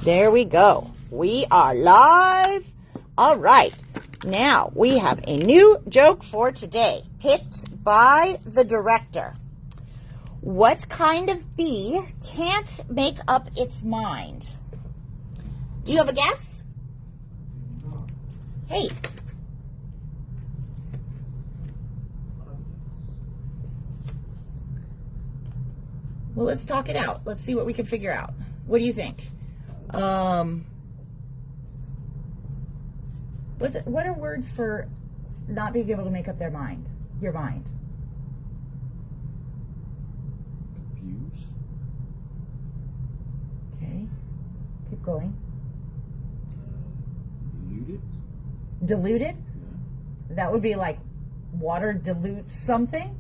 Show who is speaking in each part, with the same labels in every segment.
Speaker 1: There we go. We are live. All right. Now we have a new joke for today, picked by the director. What kind of bee can't make up its mind? Do you have a guess? Hey. Well, let's talk it out. Let's see what we can figure out. What do you think? What are words for not being able to make up their mind? Your mind.
Speaker 2: Confused.
Speaker 1: Okay. Keep going.
Speaker 2: Diluted.
Speaker 1: Diluted?
Speaker 2: Yeah.
Speaker 1: That would be like water dilutes something.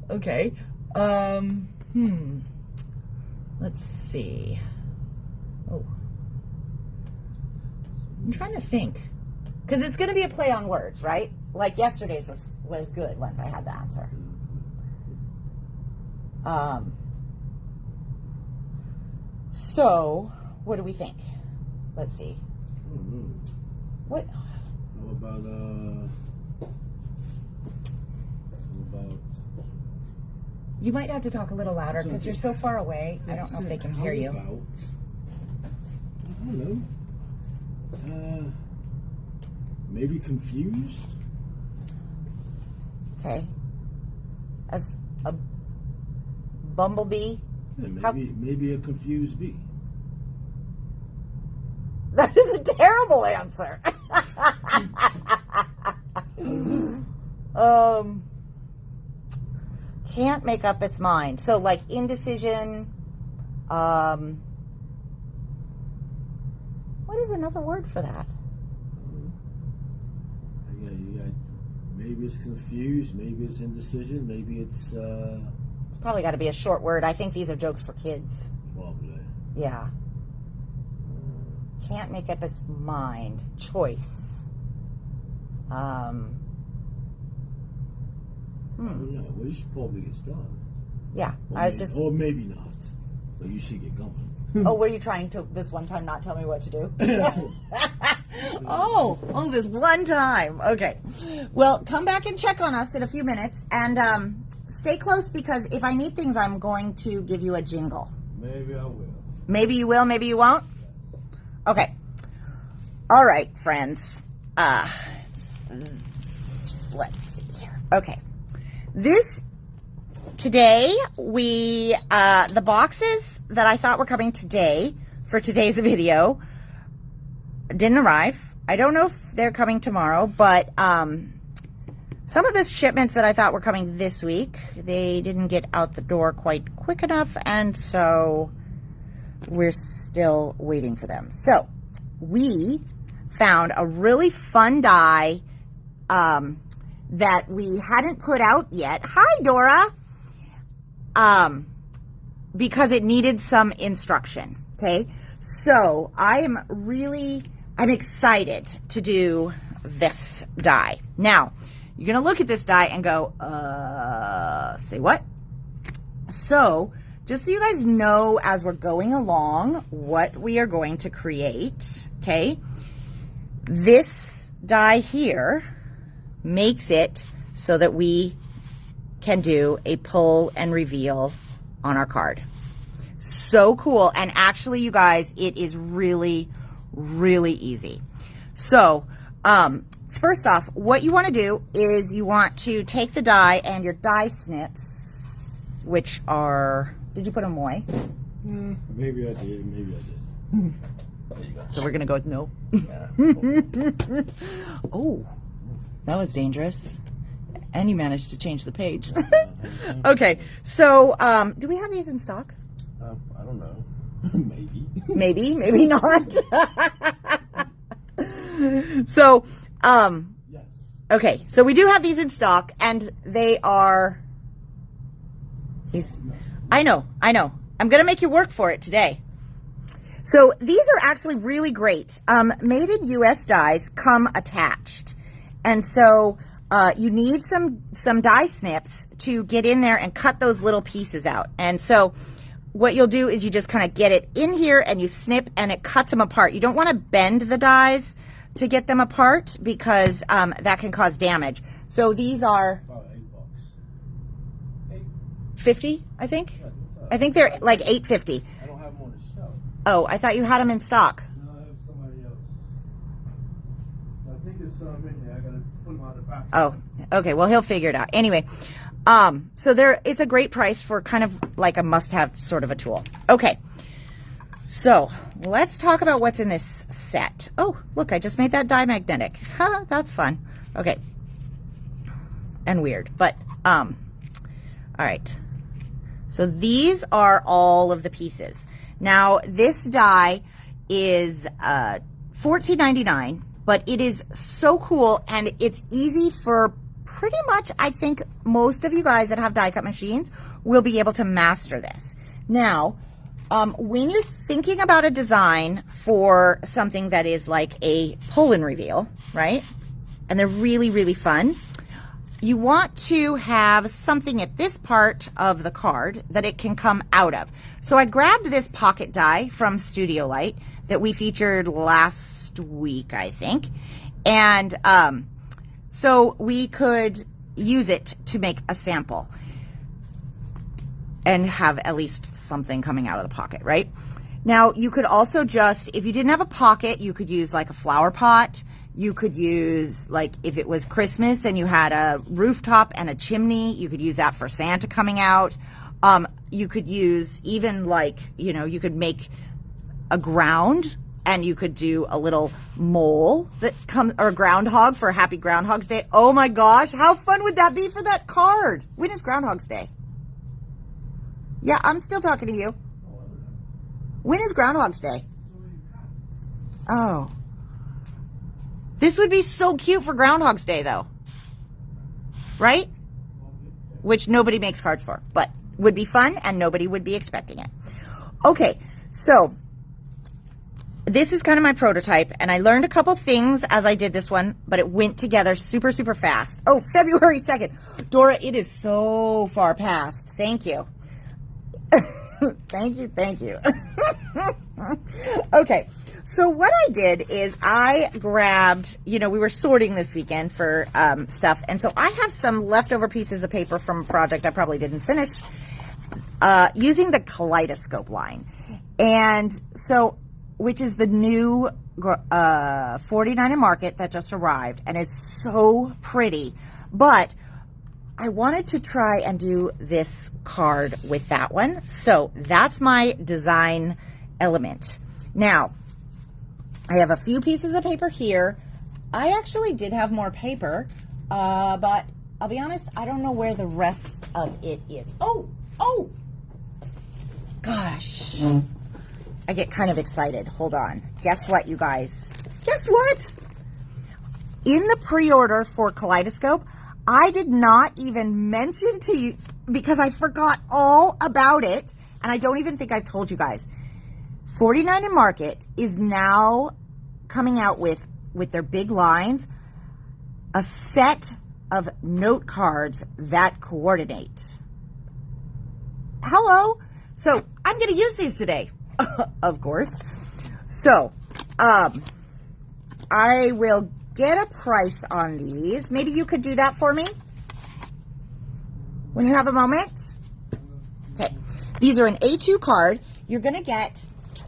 Speaker 1: Okay. Let's see. Oh. I'm trying to think. Because it's going to be a play on words, right? Like yesterday's was good once I had the answer. So, what do we think? Let's see.
Speaker 2: I don't know.
Speaker 1: What?
Speaker 2: How about
Speaker 1: You might have to talk a little louder because you're so far away. I don't know if they can hear you.
Speaker 2: I don't know. Maybe confused?
Speaker 1: Okay. As a bumblebee?
Speaker 2: Yeah, maybe a confused bee.
Speaker 1: That is a terrible answer. Can't make up its mind. So like indecision. What is another word for that?
Speaker 2: Maybe it's confused. Maybe it's indecision. Maybe it's.
Speaker 1: It's probably got to be a short word. I think these are jokes for kids.
Speaker 2: Probably.
Speaker 1: Yeah. Can't make up its mind. Choice.
Speaker 2: Yeah, well, you should probably get started.
Speaker 1: Yeah,
Speaker 2: Or maybe not. But you should get going.
Speaker 1: Oh, were you trying to this one time not tell me what to do? Oh, this one time. Okay. Well, come back and check on us in a few minutes. And stay close because if I need things, I'm going to give you a jingle.
Speaker 2: Maybe I will.
Speaker 1: Maybe you will, maybe you won't? Okay. All right, friends. Let's see here. Okay. Today, the boxes that I thought were coming today for today's video didn't arrive. I don't know if they're coming tomorrow, but some of the shipments that I thought were coming this week, they didn't get out the door quite quick enough, and so we're still waiting for them. So, we found a really fun die that we hadn't put out yet. Hi, Dora. Because it needed some instruction. Okay. So I'm excited to do this die. Now, you're going to look at this die and go, say what? So just so you guys know, as we're going along, what we are going to create. Okay. This die here makes it so that we can do a pull and reveal on our card. So cool. And actually, you guys, it is really, really easy. So, first off, what you want to do is you want to take the die and your die snips, which are, did you put them away?
Speaker 2: Maybe I did. Maybe I did.
Speaker 1: So we're going to go with no. Oh. That was dangerous. And you managed to change the page. Okay, so do we have these in stock?
Speaker 2: I don't know. Maybe.
Speaker 1: Maybe not. So,
Speaker 2: yes.
Speaker 1: Okay, so we do have these in stock, and they are. I know. I'm going to make you work for it today. So these are actually really great. Made in U.S. dies come attached. And so you need some die snips to get in there and cut those little pieces out. And so what you'll do is you just kind of get it in here and you snip and it cuts them apart. You don't want to bend the dies to get them apart because that can cause damage. So these are
Speaker 2: About $8.
Speaker 1: 50, I think. I think they're like $8.50.
Speaker 2: I don't have them on the shelf.
Speaker 1: Oh, I thought you had them in stock.
Speaker 2: No, I have somebody else. I think there's some in there. I gotta put them out the box.
Speaker 1: Oh, okay. Well, he'll figure it out. Anyway, so it's a great price for kind of like a must-have sort of a tool. Okay. So let's talk about what's in this set. Oh, look, I just made that die magnetic. Huh, that's fun. Okay. And weird, but, all right. So these are all of the pieces. Now, this die is $14.99, but it is so cool, and it's easy for pretty much, I think, most of you guys that have die cut machines will be able to master this. Now, when you're thinking about a design for something that is like a pull-in reveal, right? And they're really, really fun. You want to have something at this part of the card that it can come out of. So I grabbed this pocket die from Studio Light that we featured last week, I think. And so we could use it to make a sample and have at least something coming out of the pocket, right? Now, you could also just, if you didn't have a pocket, you could use like a flower pot. You could use, like, if it was Christmas and you had a rooftop and a chimney, you could use that for Santa coming out. You could use even, like, you know, you could make a ground and you could do a little mole that comes, or a groundhog for Happy Groundhog's Day. Oh my gosh, how fun would that be for that card? When is Groundhog's Day? Yeah, I'm still talking to you. When is Groundhog's Day? Oh. This would be so cute for Groundhog's Day, though. Right? Which nobody makes cards for, but would be fun and nobody would be expecting it. Okay, so this is kind of my prototype, and I learned a couple things as I did this one, but it went together super, super fast. Oh, February 2nd. Dora, it is so far past. Thank you. Thank you, thank you. Okay. So what I did is I grabbed, you know, we were sorting this weekend for stuff. And so I have some leftover pieces of paper from a project I probably didn't finish using the Kaleidoscope line. And so, which is the new 49 in Market that just arrived. And it's so pretty. But I wanted to try and do this card with that one. So that's my design element. Now, I have a few pieces of paper here. I actually did have more paper, but I'll be honest, I don't know where the rest of it is. Oh, gosh. I get kind of excited. Hold on. Guess what, you guys? Guess what? In the pre-order for Kaleidoscope, I did not even mention to you, because I forgot all about it, and I don't even think I've told you guys. 49 in Market is now coming out with their big lines, a set of note cards that coordinate. Hello. So I'm going to use these today, of course. So I will get a price on these. Maybe you could do that for me when you have a moment. Okay. These are an A2 card. You're going to get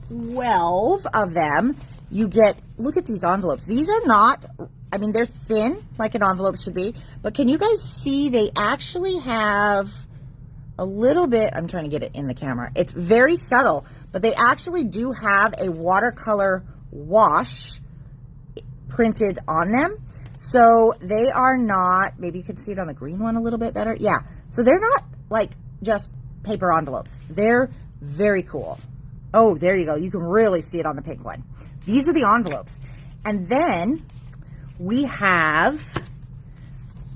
Speaker 1: 12 of them. You get, look at these envelopes. These are not, I mean, they're thin, like an envelope should be, but can you guys see they actually have a little bit, I'm trying to get it in the camera. It's very subtle, but they actually do have a watercolor wash printed on them. So they are not, maybe you can see it on the green one a little bit better. Yeah, so they're not like just paper envelopes. They're very cool. Oh, there you go. You can really see it on the pink one. These are the envelopes. And then we have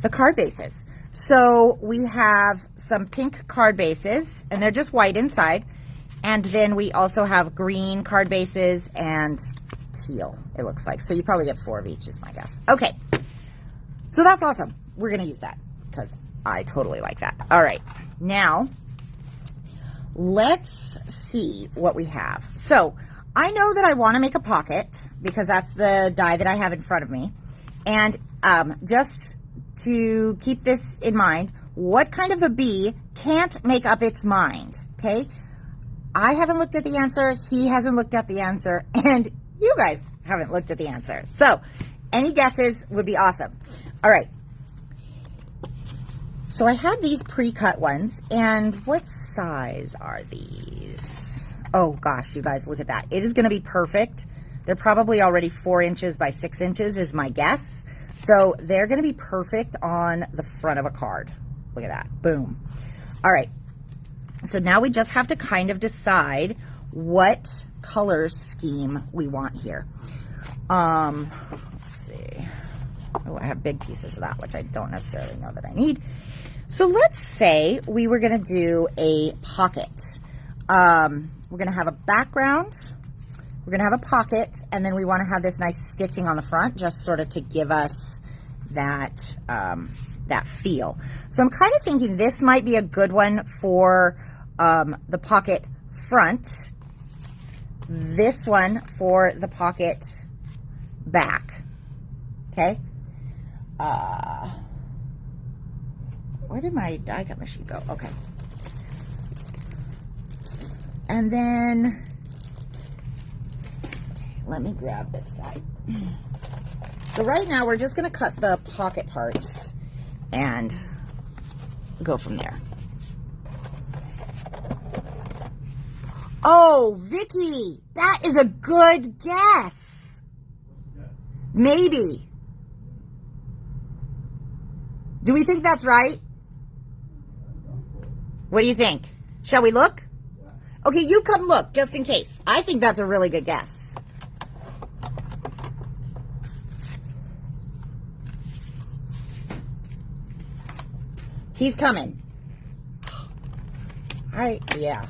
Speaker 1: the card bases. So we have some pink card bases, and they're just white inside. And then we also have green card bases and teal, it looks like. So you probably get 4 of each is my guess. Okay. So that's awesome. We're going to use that because I totally like that. All right. Now, let's see what we have. So I know that I want to make a pocket because that's the die that I have in front of me. And just to keep this in mind, what kind of a bee can't make up its mind? Okay, I haven't looked at the answer, he hasn't looked at the answer, and you guys haven't looked at the answer. So any guesses would be awesome. All right. So I had these pre-cut ones, and what size are these? Oh gosh, you guys, look at that. It is going to be perfect. They're probably already 4 inches by 6 inches is my guess. So they're going to be perfect on the front of a card. Look at that. Boom. All right. So now we just have to kind of decide what color scheme we want here. Let's see. Oh, I have big pieces of that, which I don't necessarily know that I need. So let's say we were going to do a pocket. We're going to have a background. We're going to have a pocket, and then we want to have this nice stitching on the front, just sort of to give us that, that feel. So I'm kind of thinking this might be a good one for the pocket front. This one for the pocket back. Okay. Where did my die cut machine go? Okay. And then, okay, let me grab this guy. So right now we're just going to cut the pocket parts and go from there. Oh, Vicky, that is a good guess. Maybe. Do we think that's right? What do you think? Shall we look? Okay, you come look, just in case. I think that's a really good guess. He's coming. All right, yeah.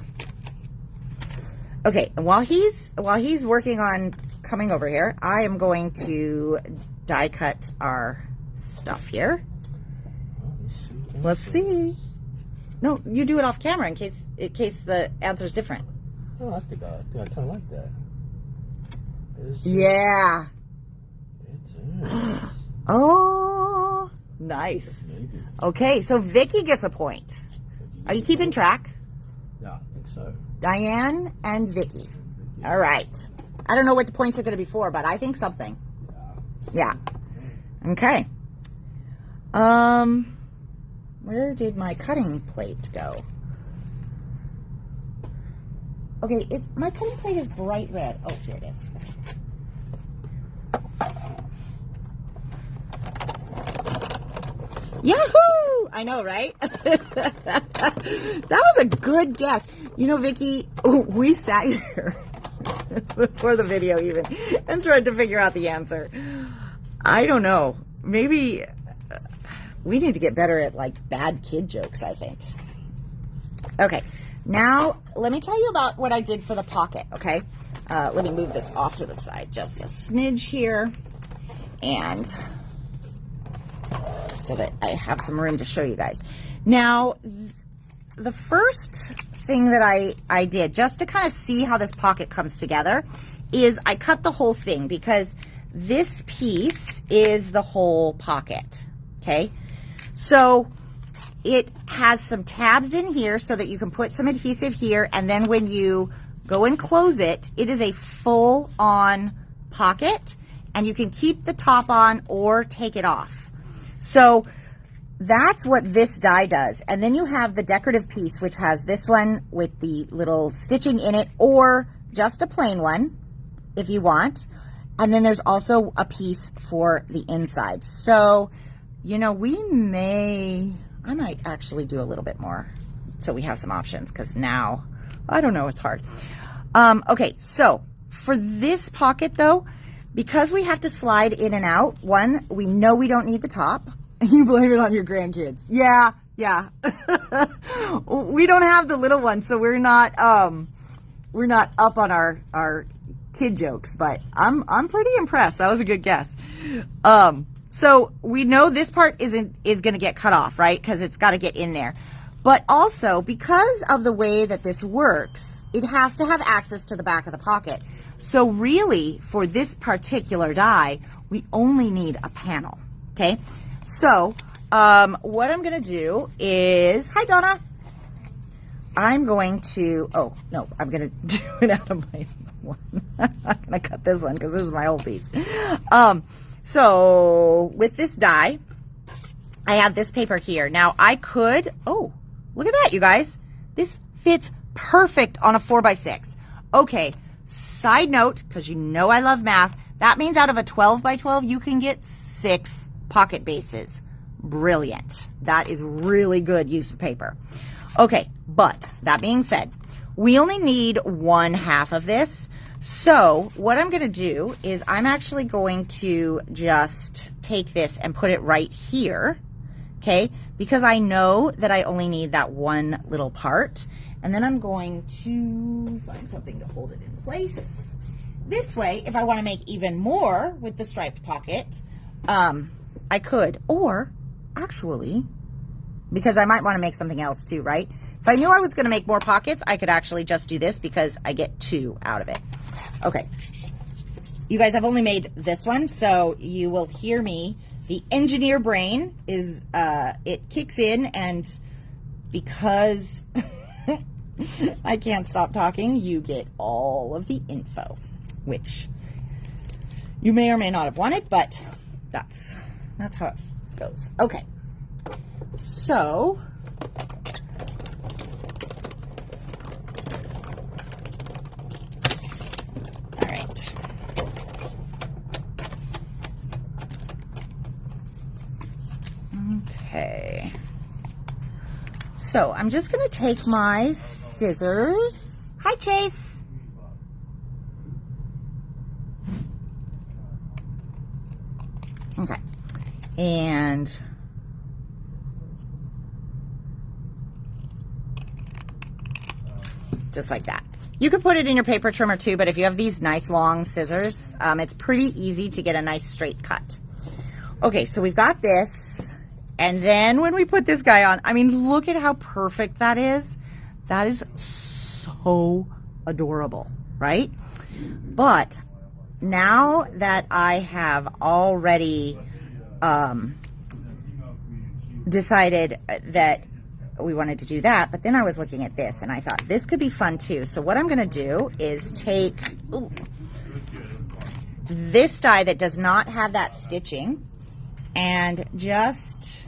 Speaker 1: Okay, and while he's working on coming over here, I am going to die cut our stuff here. Let's see. No, you do it off camera in case the answer's different.
Speaker 2: Oh, I think I kind of like that.
Speaker 1: Yeah.
Speaker 2: It is.
Speaker 1: Oh, nice.
Speaker 2: Maybe.
Speaker 1: Okay, so Vicky gets a point. Are you keeping track?
Speaker 2: Yeah, I think so.
Speaker 1: Diane and Vicky. All right. I don't know what the points are going to be for, but I think something. Yeah. Okay. Where did my cutting plate go? Okay, my cutting plate is bright red. Oh, here it is. Yahoo! I know, right? That was a good guess. You know, Vicky, we sat here before the video even and tried to figure out the answer. I don't know. Maybe we need to get better at like bad kid jokes, I think. Okay, now let me tell you about what I did for the pocket, okay? Let me move this off to the side just a smidge here, and so that I have some room to show you guys. Now, the first thing that I did, just to kind of see how this pocket comes together, is I cut the whole thing because this piece is the whole pocket, okay? So it has some tabs in here so that you can put some adhesive here, and then when you go and close it, it is a full-on pocket, and you can keep the top on or take it off. So that's what this die does. And then you have the decorative piece, which has this one with the little stitching in it, or just a plain one if you want. And then there's also a piece for the inside. So, you know, I might actually do a little bit more so we have some options, because now, I don't know, it's hard. Okay, so for this pocket though, because we have to slide in and out, one, we know we don't need the top. You blame it on your grandkids. Yeah. We don't have the little one, so we're not up on our kid jokes, but I'm pretty impressed. That was a good guess. So we know this part is going to get cut off, right? Because it's got to get in there. But also, because of the way that this works, it has to have access to the back of the pocket. So really, for this particular die, we only need a panel, okay? So, what I'm going to do is, hi Donna. I'm going to, oh, no, I'm going to do it out of my one. I'm going to cut this one because this is my whole piece. So, with this die, I have this paper here. Now, I could, oh, look at that, you guys. This fits perfect on a 4x6. Okay, side note, because you know I love math, that means out of a 12x12, you can get 6 pocket bases. Brilliant. That is really good use of paper. Okay, but that being said, we only need 1/2 of this. So what I'm going to do is I'm actually going to just take this and put it right here, okay, because I know that I only need that one little part. And then I'm going to find something to hold it in place. This way, if I want to make even more with the striped pocket, I could. Or, actually, because I might want to make something else too, right? If I knew I was going to make more pockets, I could actually just do this because I get 2 out of it. Okay. You guys, I've only made this one, so you will hear me. The engineer brain is, it kicks in, and because I can't stop talking, you get all of the info, which you may or may not have wanted, but that's how it goes. Okay. So, all right. Okay. So I'm just going to take my scissors. Hi, Chase. Okay. And just like that. You could put it in your paper trimmer too, but if you have these nice long scissors, it's pretty easy to get a nice straight cut. Okay, so we've got this. And then when we put this guy on, I mean, look at how perfect that is. That is so adorable, right? But now that I have already decided that we wanted to do that, but then I was looking at this and I thought this could be fun too. So what I'm going to do is take this die that does not have that stitching and just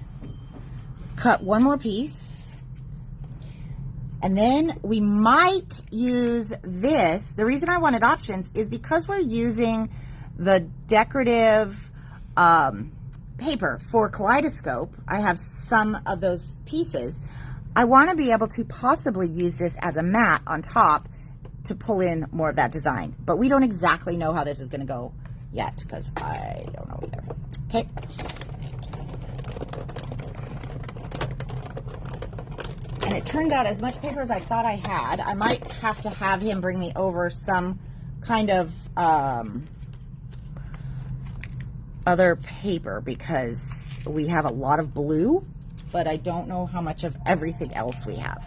Speaker 1: cut one more piece. And then we might use this. The reason I wanted options is because we're using the decorative paper for Kaleidoscope. I have some of those pieces. I want to be able to possibly use this as a mat on top to pull in more of that design. But we don't exactly know how this is going to go yet because I don't know either. Okay. And it turned out as much paper as I thought I had. I might have to have him bring me over some kind of other paper because we have a lot of blue, but I don't know how much of everything else we have.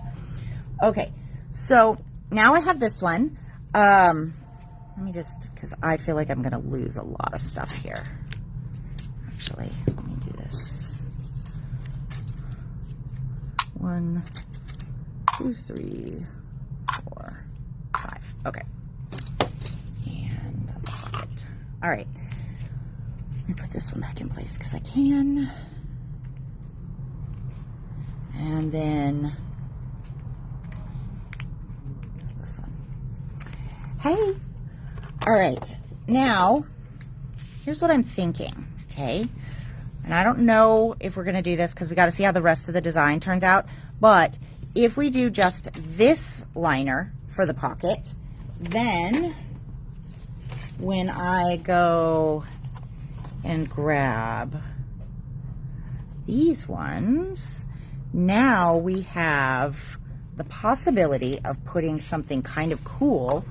Speaker 1: Okay, so now I have this one. Let me just, because I feel like I'm going to lose a lot of stuff here. Actually, let me do this. 1, 2, 3, 4, 5. Okay. And the pocket. All right. Let me put this one back in place because I can. And then this one. Hey. All right. Now, here's what I'm thinking, okay? And I don't know if we're going to do this because we got to see how the rest of the design turns out. But if we do just this liner for the pocket, then when I go and grab these ones, now we have the possibility of putting something kind of cool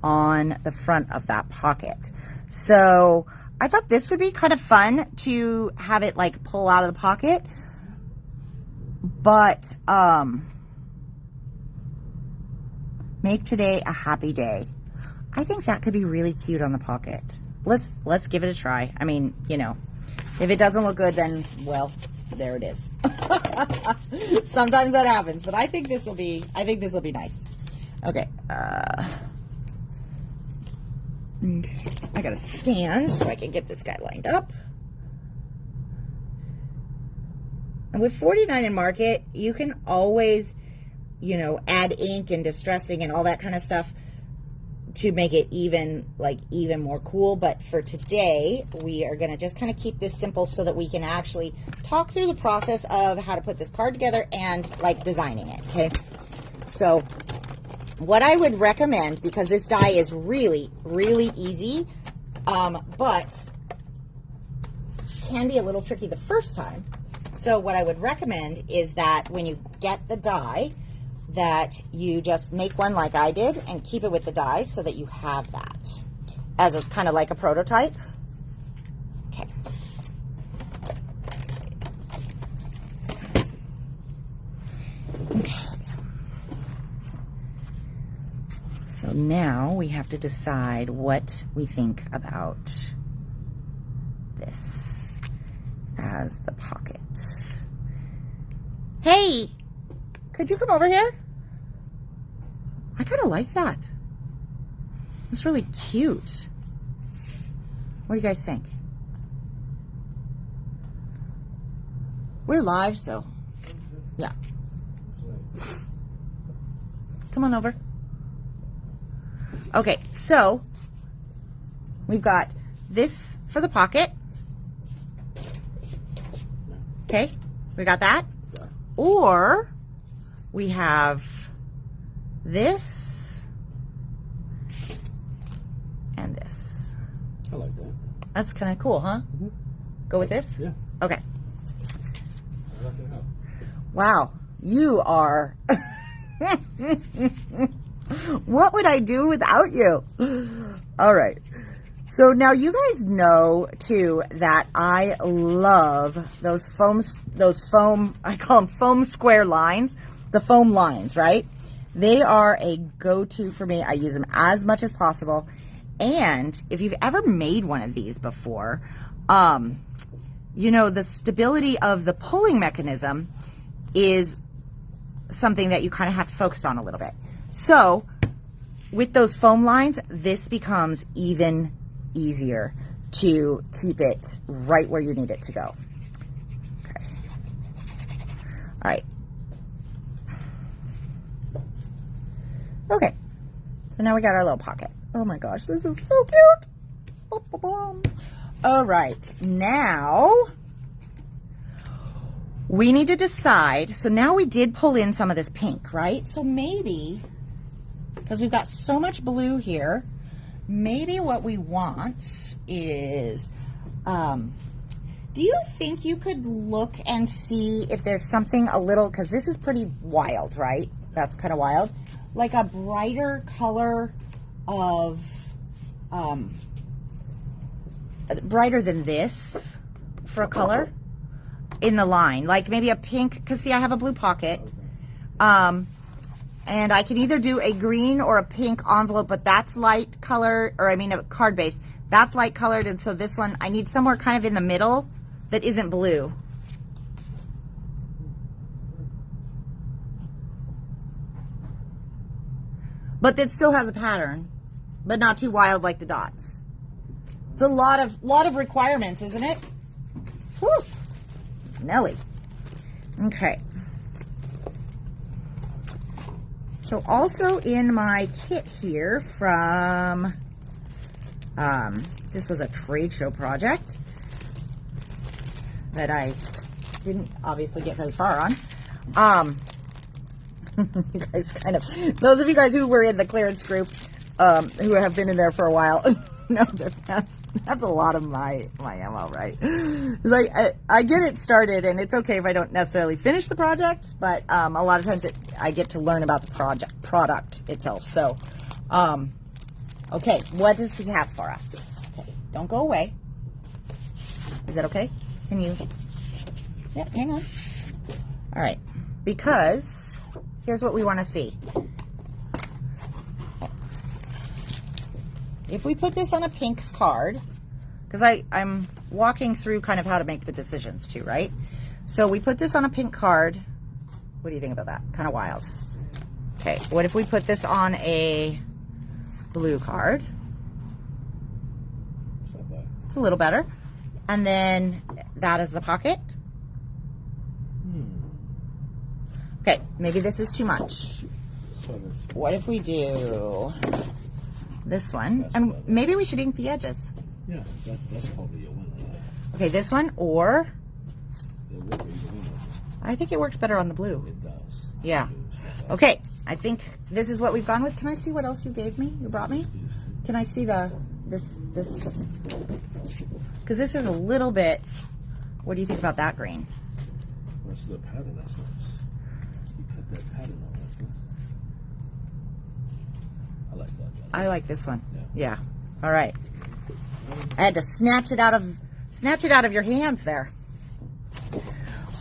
Speaker 1: on the front of that pocket. So I thought this would be kind of fun to have it like pull out of the pocket, But make today a happy day. I think that could be really cute on the pocket. Let's give it a try. I mean, you know, if it doesn't look good, then, well, there it is. Sometimes that happens, but I think this will be nice. Okay. I got to stand so I can get this guy lined up. And with 49 in Market, you can always, you know, add ink and distressing and all that kind of stuff to make it even more cool. But for today, we are going to just kind of keep this simple so that we can actually talk through the process of how to put this card together and like designing it. Okay. So what I would recommend, because this die is really, really easy, but can be a little tricky the first time. So what I would recommend is that when you get the die, that you just make one like I did and keep it with the dies so that you have that as a kind of like a prototype. Okay. Okay. So now we have to decide what we think about this as the pocket. Hey, could you come over here? I kind of like that. It's really cute. What do you guys think? We're live, so yeah. Come on over. Okay, so we've got this for the pocket. Okay, we got that.
Speaker 2: Yeah.
Speaker 1: Or we have this and this.
Speaker 2: I like that.
Speaker 1: That's kind of cool, huh?
Speaker 2: Mm-hmm.
Speaker 1: Go with this?
Speaker 2: Yeah.
Speaker 1: Okay.
Speaker 2: I like that.
Speaker 1: Wow, you are. What would I do without you? All right. So now you guys know too that I love those foam, I call them foam square lines, the foam lines, right? They are a go-to for me. I use them as much as possible. And if you've ever made one of these before, you know, the stability of the pulling mechanism is something that you kind of have to focus on a little bit. So with those foam lines, this becomes even easier to keep it right where you need it to go. Okay. All right. Okay. So now we got our little pocket. Oh my gosh, this is so cute. All right. Now we need to decide. So now we did pull in some of this pink, right? So maybe, because we've got so much blue here, maybe what we want is, do you think you could look and see if there's something a little, because this is pretty wild, right? That's kind of wild. Like a brighter color of, brighter than this for a color in the line. Like maybe a pink, because see, I have a blue pocket. And I can either do a green or a pink envelope, but that's light color, or I mean a card base. That's light colored, and so this one, I need somewhere kind of in the middle that isn't blue. But that still has a pattern, but not too wild like the dots. It's a lot of requirements, isn't it? Whew. Nelly. Okay. So also in my kit here from, this was a trade show project that I didn't obviously get very far on. You guys kind of, those of you guys who were in the clearance group, who have been in there for a while, know that that's a lot of my ammo, right? It's like I get it started, and it's okay if I don't necessarily finish the project, but a lot of times I get to learn about the product itself. So, okay, what does he have for us? Okay, don't go away. Is that okay? Can you? Yep, hang on. All right. because here's what we want to see. If we put this on a pink card, because I'm walking through kind of how to make the decisions too, right? So we put this on a pink card. What do you think about that? Kind of wild. Okay, what if we put this on a blue card? It's a little better. And then that is the pocket. Okay, maybe this is too much. What if we do this one? And maybe we should ink the edges.
Speaker 2: Yeah, that's probably a winner.
Speaker 1: Okay, this one, or
Speaker 2: It would be a winner.
Speaker 1: I think it works better on the blue.
Speaker 2: It does.
Speaker 1: Yeah. Okay, I think this is what we've gone with. Can I see what else you gave me? You brought me? Can I see this? Because this is a little bit. What do you think about that green?
Speaker 2: What's the pattern? That's nice. You cut that pattern on that. I like that.
Speaker 1: I like this one.
Speaker 2: Yeah.
Speaker 1: All right. I had to snatch it out of your hands there.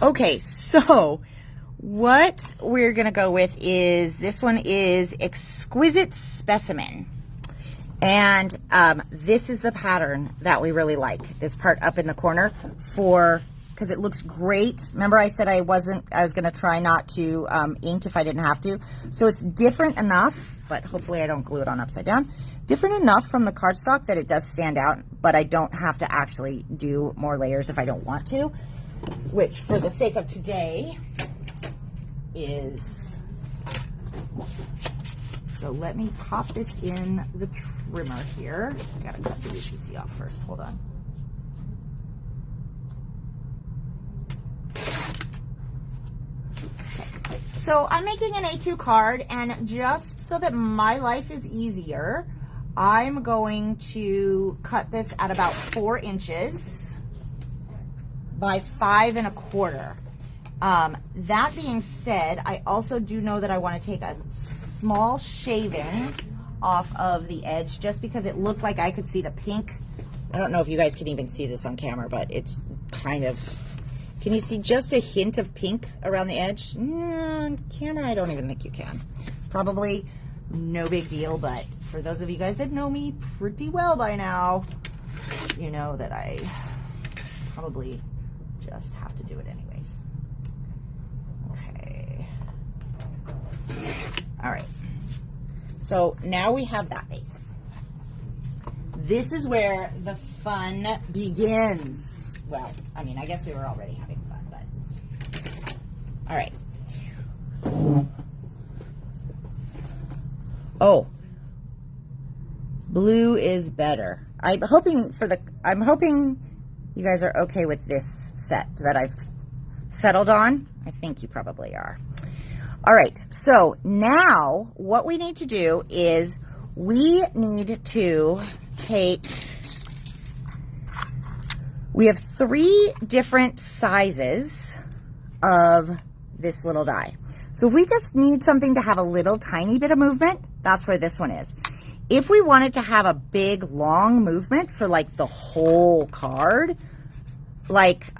Speaker 1: Okay, so what we're gonna go with is this one is Exquisite Specimen. And this is the pattern that we really like. This part up in the corner because it looks great. Remember I said I was going to try not to ink if I didn't have to. So it's different enough, but hopefully I don't glue it on upside down. Different enough from the cardstock that it does stand out, but I don't have to actually do more layers if I don't want to, which for the sake of today is... So let me pop this in the trimmer here. I gotta cut the UPC off first. Hold on. Okay. So I'm making an A2 card, and just so that my life is easier, I'm going to cut this at about 4 inches by 5 1/4. That being said, I also do know that I want to take a small shaving off of the edge just because it looked like I could see the pink. I don't know if you guys can even see this on camera, but it's kind of, can you see just a hint of pink around the edge? On camera, I don't even think you can. It's probably no big deal, but for those of you guys that know me pretty well by now, you know that I probably just have to do it anyways. Okay. All right, so now we have that base. This is where the fun begins. Well, I mean, I guess we were already having fun, but all right. Oh, blue is better. I'm hoping you guys are okay with this set that I've settled on. I think you probably are. All right, so now what we need to do is we need to we have 3 different sizes of this little die. So if we just need something to have a little tiny bit of movement, that's where this one is. If we wanted to have a big long movement for like the whole card, like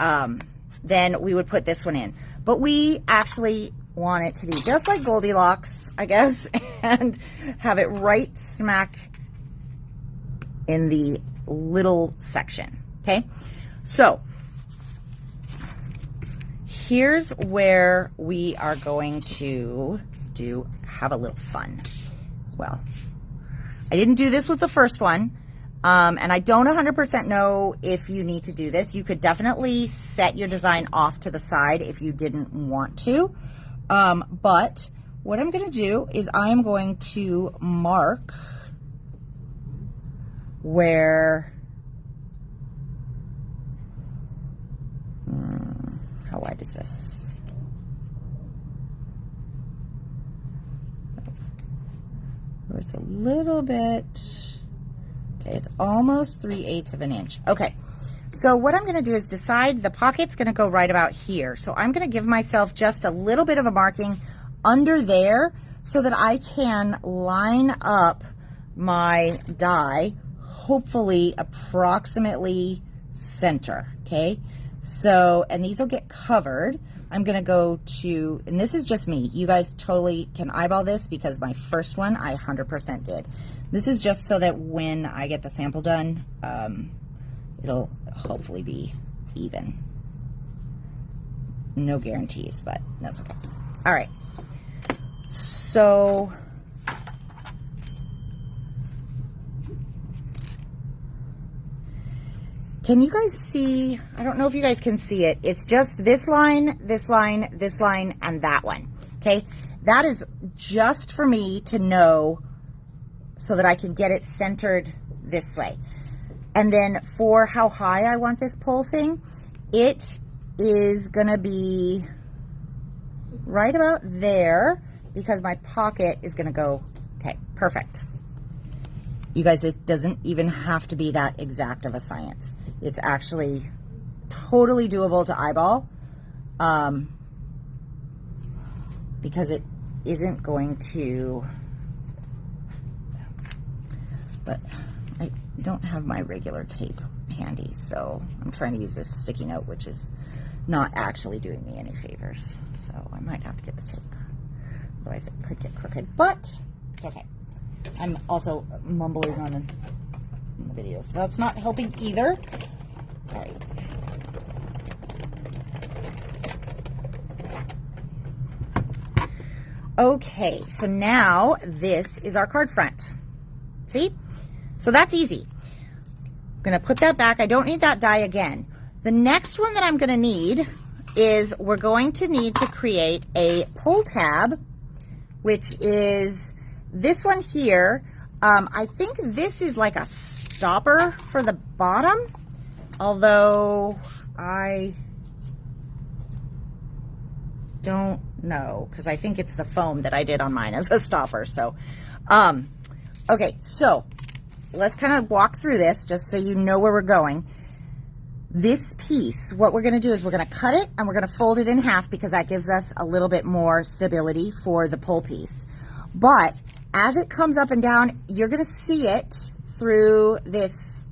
Speaker 1: then we would put this one in. But we actually want it to be just like Goldilocks, I guess, and have it right smack in the little section, okay? So here's where we are going to have a little fun. Well, I didn't do this with the first one, and I don't 100% know if you need to do this. You could definitely set your design off to the side if you didn't want to. But what I'm going to do is I'm going to mark where, how wide is this? It's a little bit, okay, it's almost 3/8 of an inch. Okay. So what I'm going to do is decide the pocket's going to go right about here. So I'm going to give myself just a little bit of a marking under there so that I can line up my die, hopefully approximately center, okay? So, and these will get covered. I'm going to go to, and this is just me. You guys totally can eyeball this because my first one I 100% did. This is just so that when I get the sample done, it'll hopefully be even. No guarantees, but that's okay. All right. So can you guys see? I don't know if you guys can see it. It's just this line, this line, this line, and that one. Okay? That is just for me to know so that I can get it centered this way. And then for how high I want this pole thing, it is gonna be right about there because my pocket is gonna go, okay, perfect. You guys, it doesn't even have to be that exact of a science. It's actually totally doable to eyeball because it isn't going to, but I don't have my regular tape handy, so I'm trying to use this sticky note, which is not actually doing me any favors. So I might have to get the tape. Otherwise it could get crooked, but it's okay. I'm also mumbling on the video, so that's not helping either. All right. Okay, so now this is our card front. See? So that's easy. I'm gonna put that back. I don't need that die again. The next one that I'm gonna need is we're going to need to create a pull tab, which is this one here. I think this is like a stopper for the bottom, although I don't know because I think it's the foam that I did on mine as a stopper. So, okay, so let's kind of walk through this just so you know where we're going. This piece, what we're going to do is we're going to cut it and we're going to fold it in half because that gives us a little bit more stability for the pull piece. But as it comes up and down, you're going to see it through this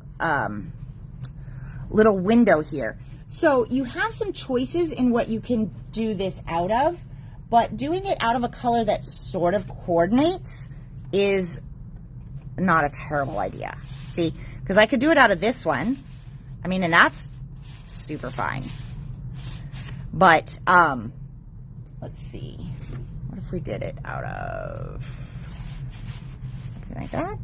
Speaker 1: little window here. So you have some choices in what you can do this out of, but doing it out of a color that sort of coordinates is not a terrible idea. See, because I could do it out of this one. I mean, and that's super fine. But let's see. What if we did it out of something like that?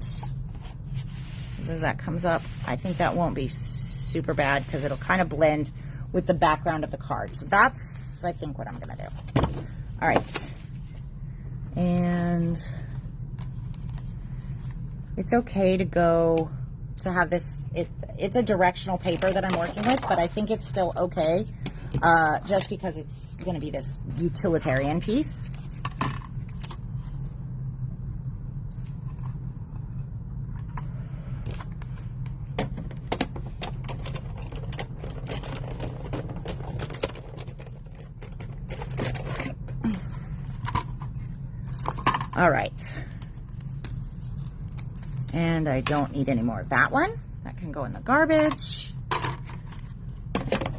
Speaker 1: As that comes up, I think that won't be super bad because it'll kind of blend with the background of the card. So that's, I think, what I'm going to do. All right. And it's okay to go to have this, it's a directional paper that I'm working with, but I think it's still okay just because it's going to be this utilitarian piece. All right. And I don't need any more of that one. That can go in the garbage.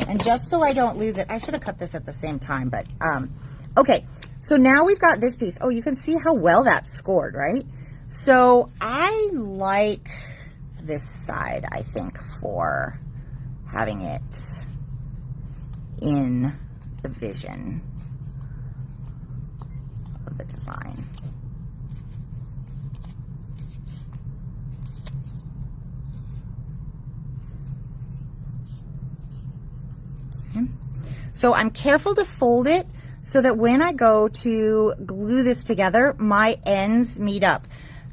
Speaker 1: And just so I don't lose it, I should have cut this at the same time, but okay. So now we've got this piece. Oh, you can see how well that's scored, right? So I like this side, I think, for having it in the vision of the design. So I'm careful to fold it so that when I go to glue this together, my ends meet up.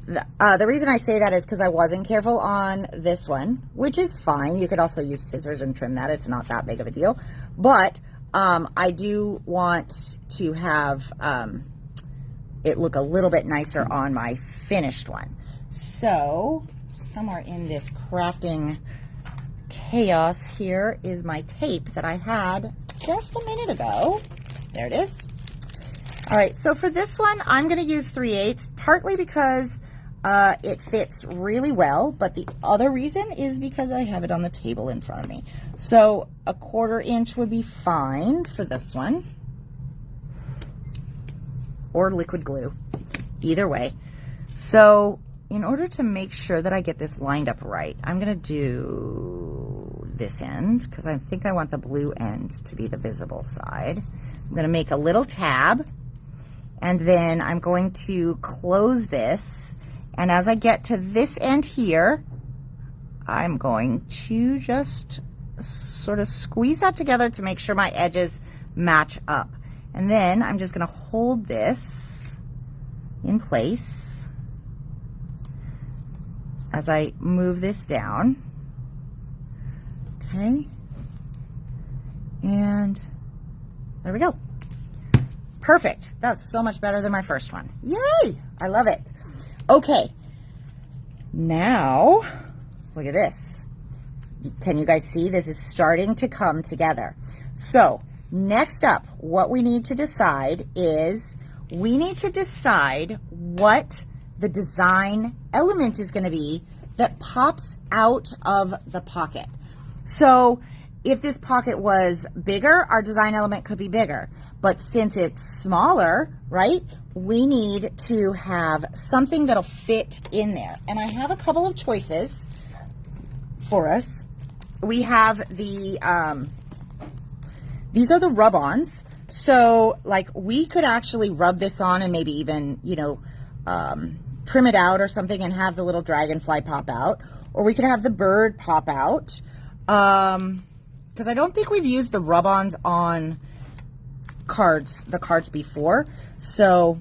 Speaker 1: The reason I say that is because I wasn't careful on this one, which is fine. You could also use scissors and trim that. It's not that big of a deal. But I do want to have it look a little bit nicer on my finished one. So somewhere in this crafting chaos here is my tape that I had just a minute ago. There it is. All right, so for this one, I'm going to use 3/8, partly because it fits really well, but the other reason is because I have it on the table in front of me. So 1/4 inch would be fine for this one. or liquid glue, either way. So in order to make sure that I get this lined up right, I'm going to do this end because I think I want the blue end to be the visible side. I'm going to make a little tab, and then I'm going to close this. And as I get to this end here, I'm going to just sort of squeeze that together to make sure my edges match up. And then I'm just going to hold this in place as I move this down. Okay. And there we go. Perfect. That's so much better than my first one. Yay! I love it. Okay. Now, look at this. Can you guys see? This is starting to come together. So, next up, what we need to decide is we need to decide what the design element is going to be that pops out of the pocket. So, if this pocket was bigger, our design element could be bigger. But since it's smaller, right, we need to have something that'll fit in there. And I have a couple of choices for us. We have the, these are the rub-ons. So, like, we could actually rub this on and maybe even, you know, trim it out or something and have the little dragonfly pop out. Or we could have the bird pop out. Because I don't think we've used the rub-ons on the cards before. So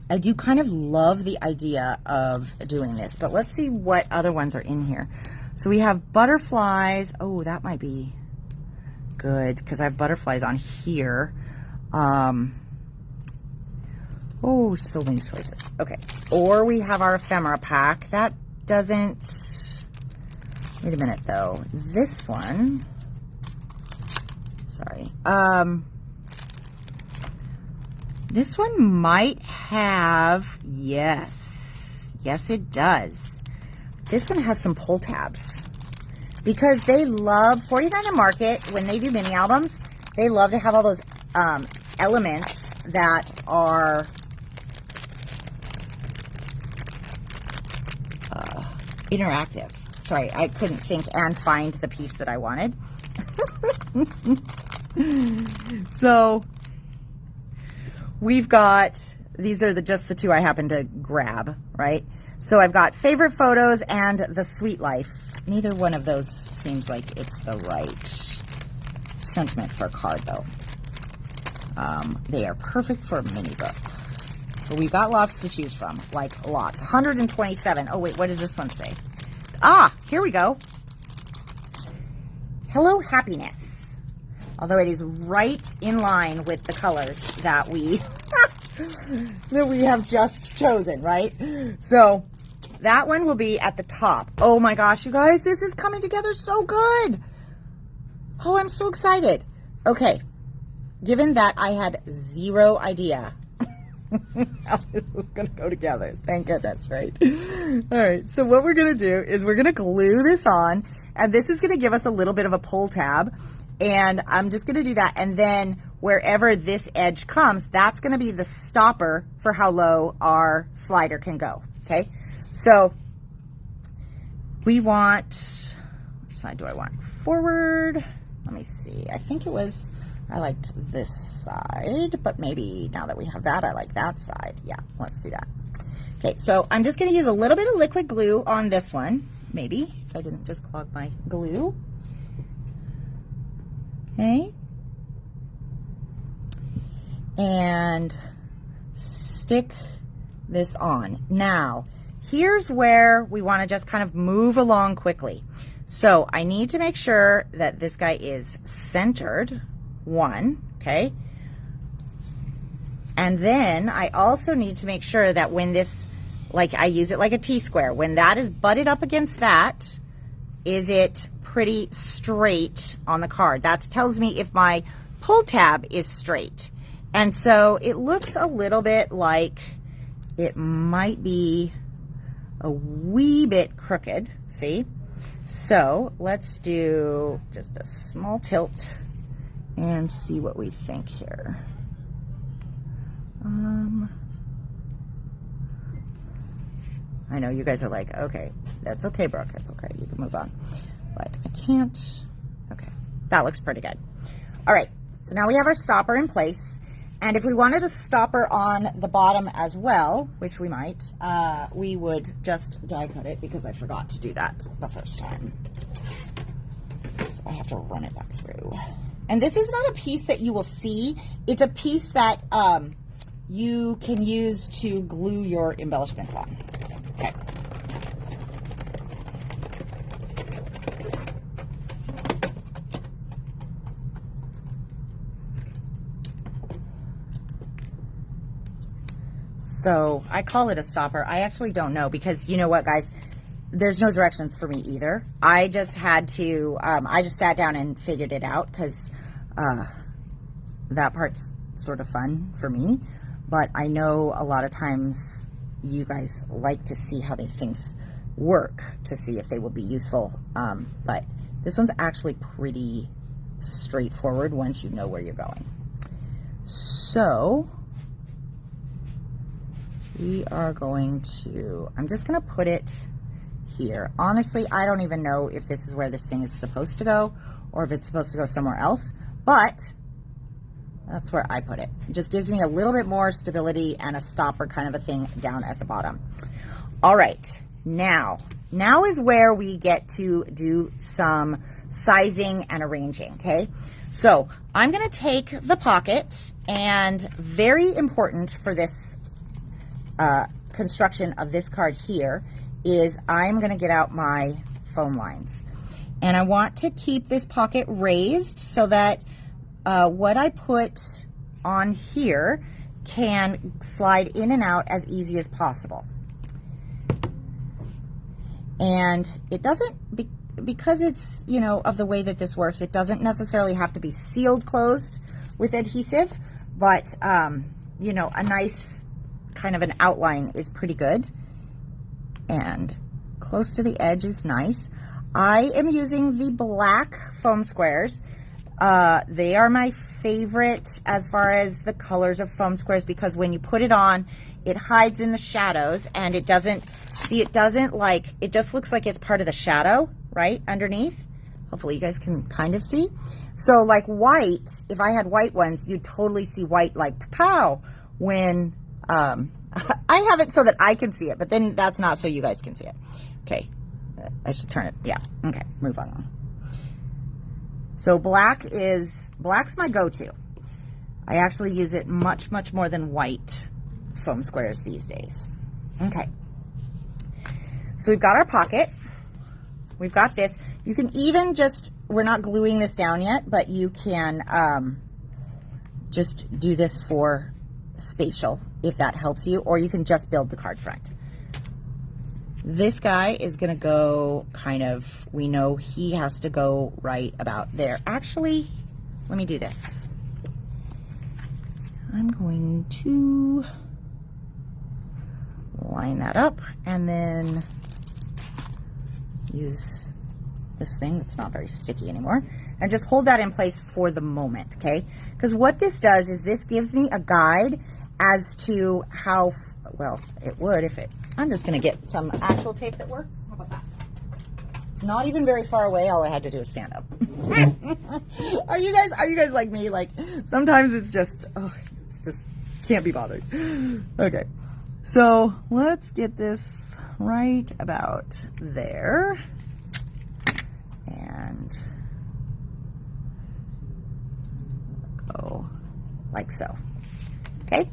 Speaker 1: I do kind of love the idea of doing this. But let's see what other ones are in here. So we have butterflies. Oh, that might be good because I have butterflies on here. Oh, so many choices. Okay. Or we have our ephemera pack. That doesn't... Wait a minute, though. This one... Sorry. This one might have... Yes. Yes, it does. This one has some pull tabs. Because they love... 49 and Market, when they do mini albums, they love to have all those elements that are... interactive. Sorry, I couldn't think and find the piece that I wanted. So we've got, these are just the two I happen to grab, right? So I've got favorite photos and the sweet life. Neither one of those seems like it's the right sentiment for a card though. They are perfect for a mini book. But we've got lots to choose from, like lots. 127. Oh wait, what does this one say? Ah, here we go. Hello, Happiness. Although it is right in line with the colors that we that we have just chosen, right? So that one will be at the top. Oh my gosh, you guys, this is coming together so good. Oh, I'm so excited. Okay, given that I had zero idea how this was going to go together. Thank goodness, right? All right, so what we're going to do is we're going to glue this on, and this is going to give us a little bit of a pull tab, and I'm just going to do that, and then wherever this edge comes, that's going to be the stopper for how low our slider can go, okay? So we want, what side do I want? Forward, let me see, I think it was, I liked this side, but maybe now that we have that, I like that side. Yeah, let's do that. Okay, so I'm just going to use a little bit of liquid glue on this one, maybe, if I didn't just clog my glue. Okay. And stick this on. Now, here's where we want to just kind of move along quickly. So I need to make sure that this guy is centered. One, okay? And then I also need to make sure that when this, like I use it like a T-square, when that is butted up against that, is it pretty straight on the card? That tells me if my pull tab is straight. And so it looks a little bit like it might be a wee bit crooked, see? So let's do just a small tilt and see what we think here. I know you guys are like, okay, that's okay, Brooke. That's okay. You can move on. But I can't. Okay, that looks pretty good. All right, so now we have our stopper in place. And if we wanted a stopper on the bottom as well, which we might, we would just die cut it because I forgot to do that the first time. So I have to run it back through. And this is not a piece that you will see. It's a piece that you can use to glue your embellishments on. Okay. So I call it a stopper. I actually don't know because you know what, guys? There's no directions for me either. I just had to, I just sat down and figured it out because that part's sort of fun for me. But I know a lot of times you guys like to see how these things work to see if they will be useful. But this one's actually pretty straightforward once you know where you're going. So we are going to, I'm just going to put it here. Honestly, I don't even know if this is where this thing is supposed to go or if it's supposed to go somewhere else, but that's where I put it. It just gives me a little bit more stability and a stopper kind of a thing down at the bottom. All right, now is where we get to do some sizing and arranging, okay? So I'm gonna take the pocket, and very important for this construction of this card here is I'm gonna get out my foam lines. And I want to keep this pocket raised so that what I put on here can slide in and out as easy as possible. And it doesn't, because it's, you know, of the way that this works, it doesn't necessarily have to be sealed closed with adhesive, but, you know, a nice kind of an outline is pretty good. And close to the edge is nice. I am using the black foam squares. They are my favorite as far as the colors of foam squares because when you put it on, it hides in the shadows and it doesn't, see, it doesn't like, it just looks like it's part of the shadow, right, underneath. Hopefully you guys can kind of see. So like white, if I had white ones, you'd totally see white like pow when, I have it so that I can see it, but then that's not so you guys can see it. Okay, I should turn it, yeah, okay, move on. So black's my go-to. I actually use it much, much more than white foam squares these days. Okay, so we've got our pocket. We've got this. You can even just, we're not gluing this down yet, but you can just do this for spatial if that helps you, or you can just build the card front. This guy is gonna go kind of, we know he has to go right about there. Actually, let me do this. I'm going to line that up and then use this thing that's not very sticky anymore and just hold that in place for the moment, okay? Because what this does is this gives me a guide as to how, well, it would if it, I'm just gonna get some actual tape that works. How about that? It's not even very far away. All I had to do is stand up. Are you guys like me? Like sometimes it's just, oh, just can't be bothered. Okay, so let's get this right about there. And go like so. Okay,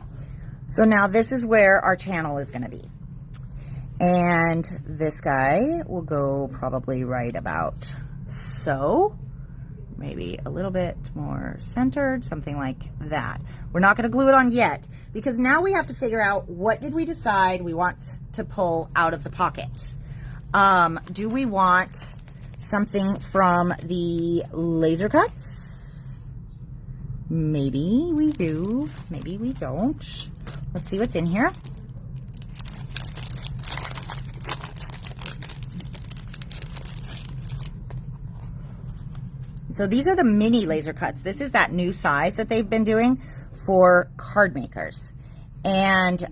Speaker 1: so now this is where our channel is going to be. And this guy will go probably right about so. Maybe a little bit more centered, something like that. We're not going to glue it on yet because now we have to figure out what did we decide we want to pull out of the pocket. Do we want something from the laser cuts? Maybe we do, maybe we don't. Let's see what's in here. So these are the mini laser cuts. This is that new size that they've been doing for card makers. And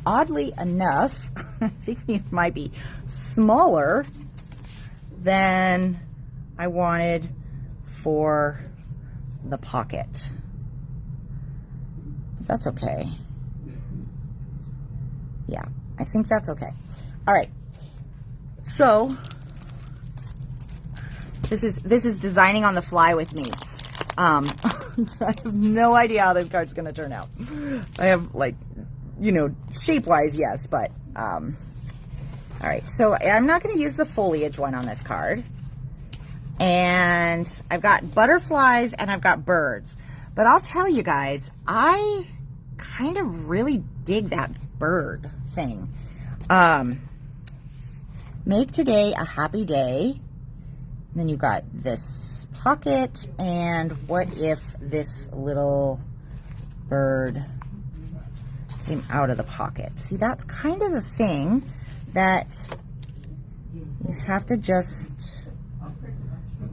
Speaker 1: oddly enough, I think these might be smaller than I wanted for the pocket. That's okay. Yeah, I think that's okay. All right. So this is designing on the fly with me. I have no idea how this card's going to turn out. I have, like, you know, shape-wise, yes, but all right. So I'm not going to use the foliage one on this card. And I've got butterflies and I've got birds. But I'll tell you guys, I kind of really dig that bird thing. Make today a happy day. And then you've got this pocket, and what if this little bird came out of the pocket? See, that's kind of the thing that you have to just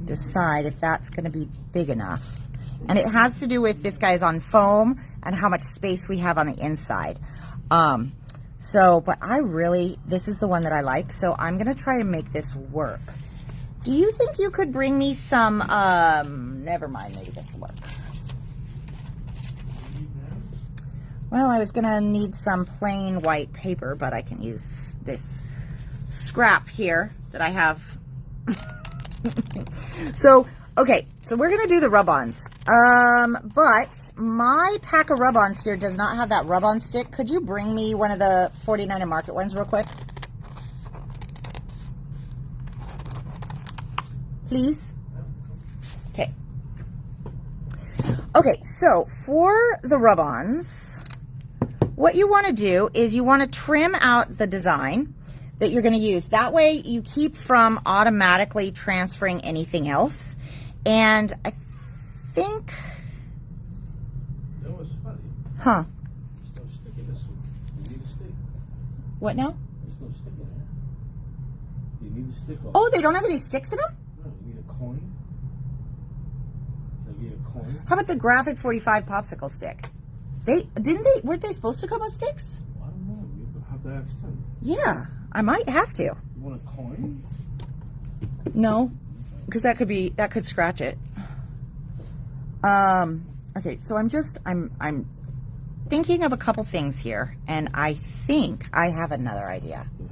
Speaker 1: decide if that's going to be big enough. And it has to do with this guy's on foam and how much space we have on the inside. But I really, this is the one that I like, so I'm going to try to make this work. Do you think you could bring me some, never mind, maybe this will work. Well, I was going to need some plain white paper, but I can use this scrap here that I have. Okay, so we're going to do the rub-ons. But my pack of rub-ons here does not have that rub-on stick. Could you bring me one of the 49 and Market ones real quick? Please? Okay. Okay, so for the rub-ons, what you want to do is you want to trim out the design that you're going to use. That way you keep from automatically transferring anything else. And I think...
Speaker 2: That was funny.
Speaker 1: Huh.
Speaker 2: There's no stick in this one. You need a stick.
Speaker 1: What now?
Speaker 2: There's no stick in there. You need a stick on.
Speaker 1: Oh, they don't have any sticks in them?
Speaker 2: No, you need a coin. You need a coin.
Speaker 1: How about the Graphic 45 popsicle stick? Weren't they supposed to come with sticks?
Speaker 2: Well, I don't know. You have to ask them.
Speaker 1: Yeah, I might have to.
Speaker 2: You want a coin?
Speaker 1: No, because that could scratch it. Okay, so I'm thinking of a couple things here, and I think I have another idea.
Speaker 2: Do you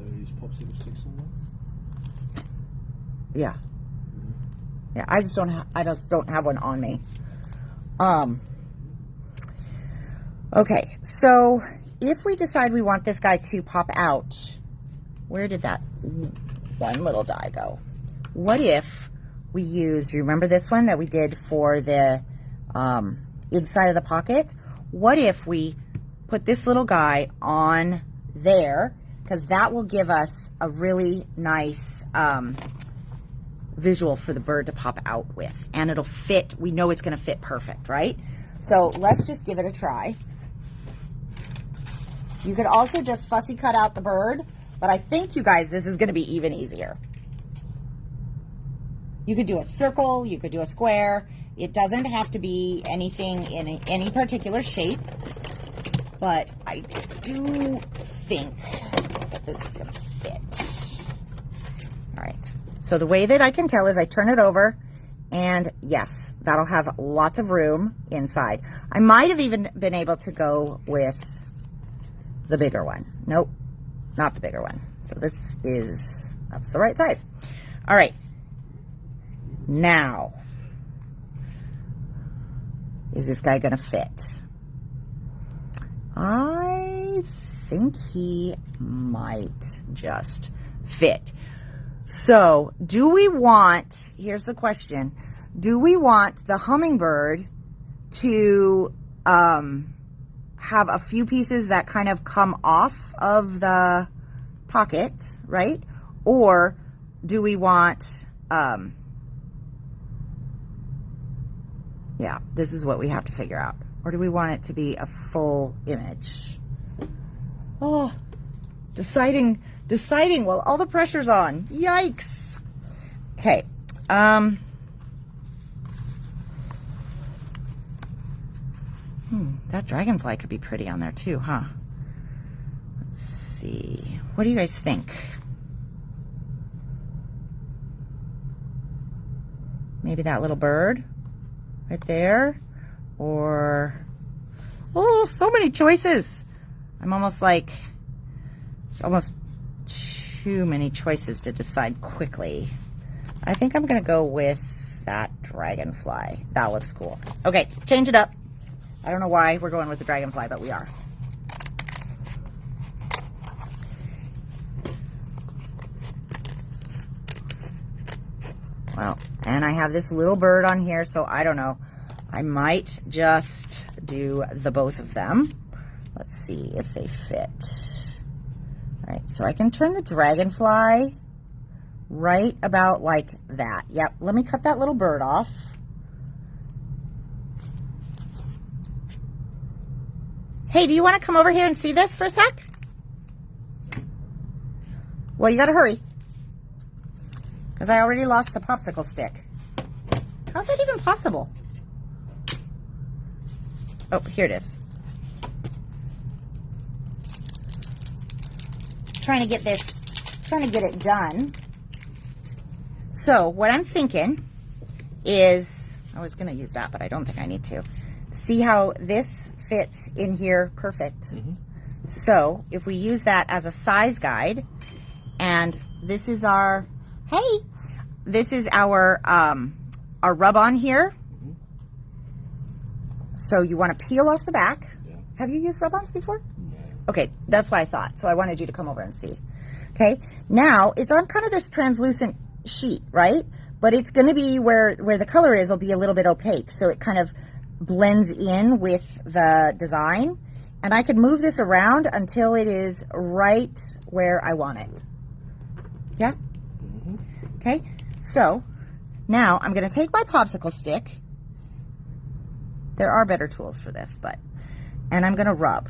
Speaker 2: have these popsicle sticks on there?
Speaker 1: Yeah. Yeah, I just don't have one on me. Okay, so if we decide we want this guy to pop out, where did that one little die go? What if we use, remember this one that we did for the inside of the pocket? What if we put this little guy on there, because that will give us a really nice visual for the bird to pop out with, and it'll fit. We know it's going to fit perfect, right? So let's just give it a try. You could also just fussy cut out the bird, but I think, you guys, this is going to be even easier. You could do a circle, you could do a square. It doesn't have to be anything in any particular shape, but I do think that this is going to fit. All right. So the way that I can tell is I turn it over, and yes, that'll have lots of room inside. I might have even been able to go with the bigger one. Nope, not the bigger one. So that's the right size. All right. Now, is this guy going to fit? I think he might just fit. So, do we want, here's the question, do we want the hummingbird to have a few pieces that kind of come off of the pocket, right? Or do we want, yeah, this is what we have to figure out. Or do we want it to be a full image? Oh, deciding while all the pressure's on. Yikes. Okay. That dragonfly could be pretty on there too, huh? Let's see. What do you guys think? Maybe that little bird right there, or, oh, so many choices. I'm almost like, it's almost too many choices to decide quickly. I think I'm gonna go with that dragonfly. That looks cool. Okay, change it up. I don't know why we're going with the dragonfly, but we are. Well, and I have this little bird on here, so I don't know. I might just do the both of them. Let's see if they fit. All right, so I can turn the dragonfly right about like that. Yep, let me cut that little bird off. Hey, do you want to come over here and see this for a sec? Well, you gotta hurry, because I already lost the popsicle stick. How's that even possible? Oh, here it is. Trying to get it done. So what I'm thinking is, I was gonna use that, but I don't think I need to. See how this fits in here perfect? Mm-hmm. So if we use that as a size guide, and this is our, hey, this is our rub-on here. Mm-hmm. So you want to peel off the back. Yeah. Have you used rub-ons before? Yeah. Okay, that's what I thought. So I wanted you to come over and see. Okay, now it's on kind of this translucent sheet, right? But it's going to be where the color is will be a little bit opaque, so it kind of blends in with the design. And I could move this around until it is right where I want it. Yeah? Mm-hmm. Okay, so now I'm going to take my popsicle stick. There are better tools for this, and I'm going to rub,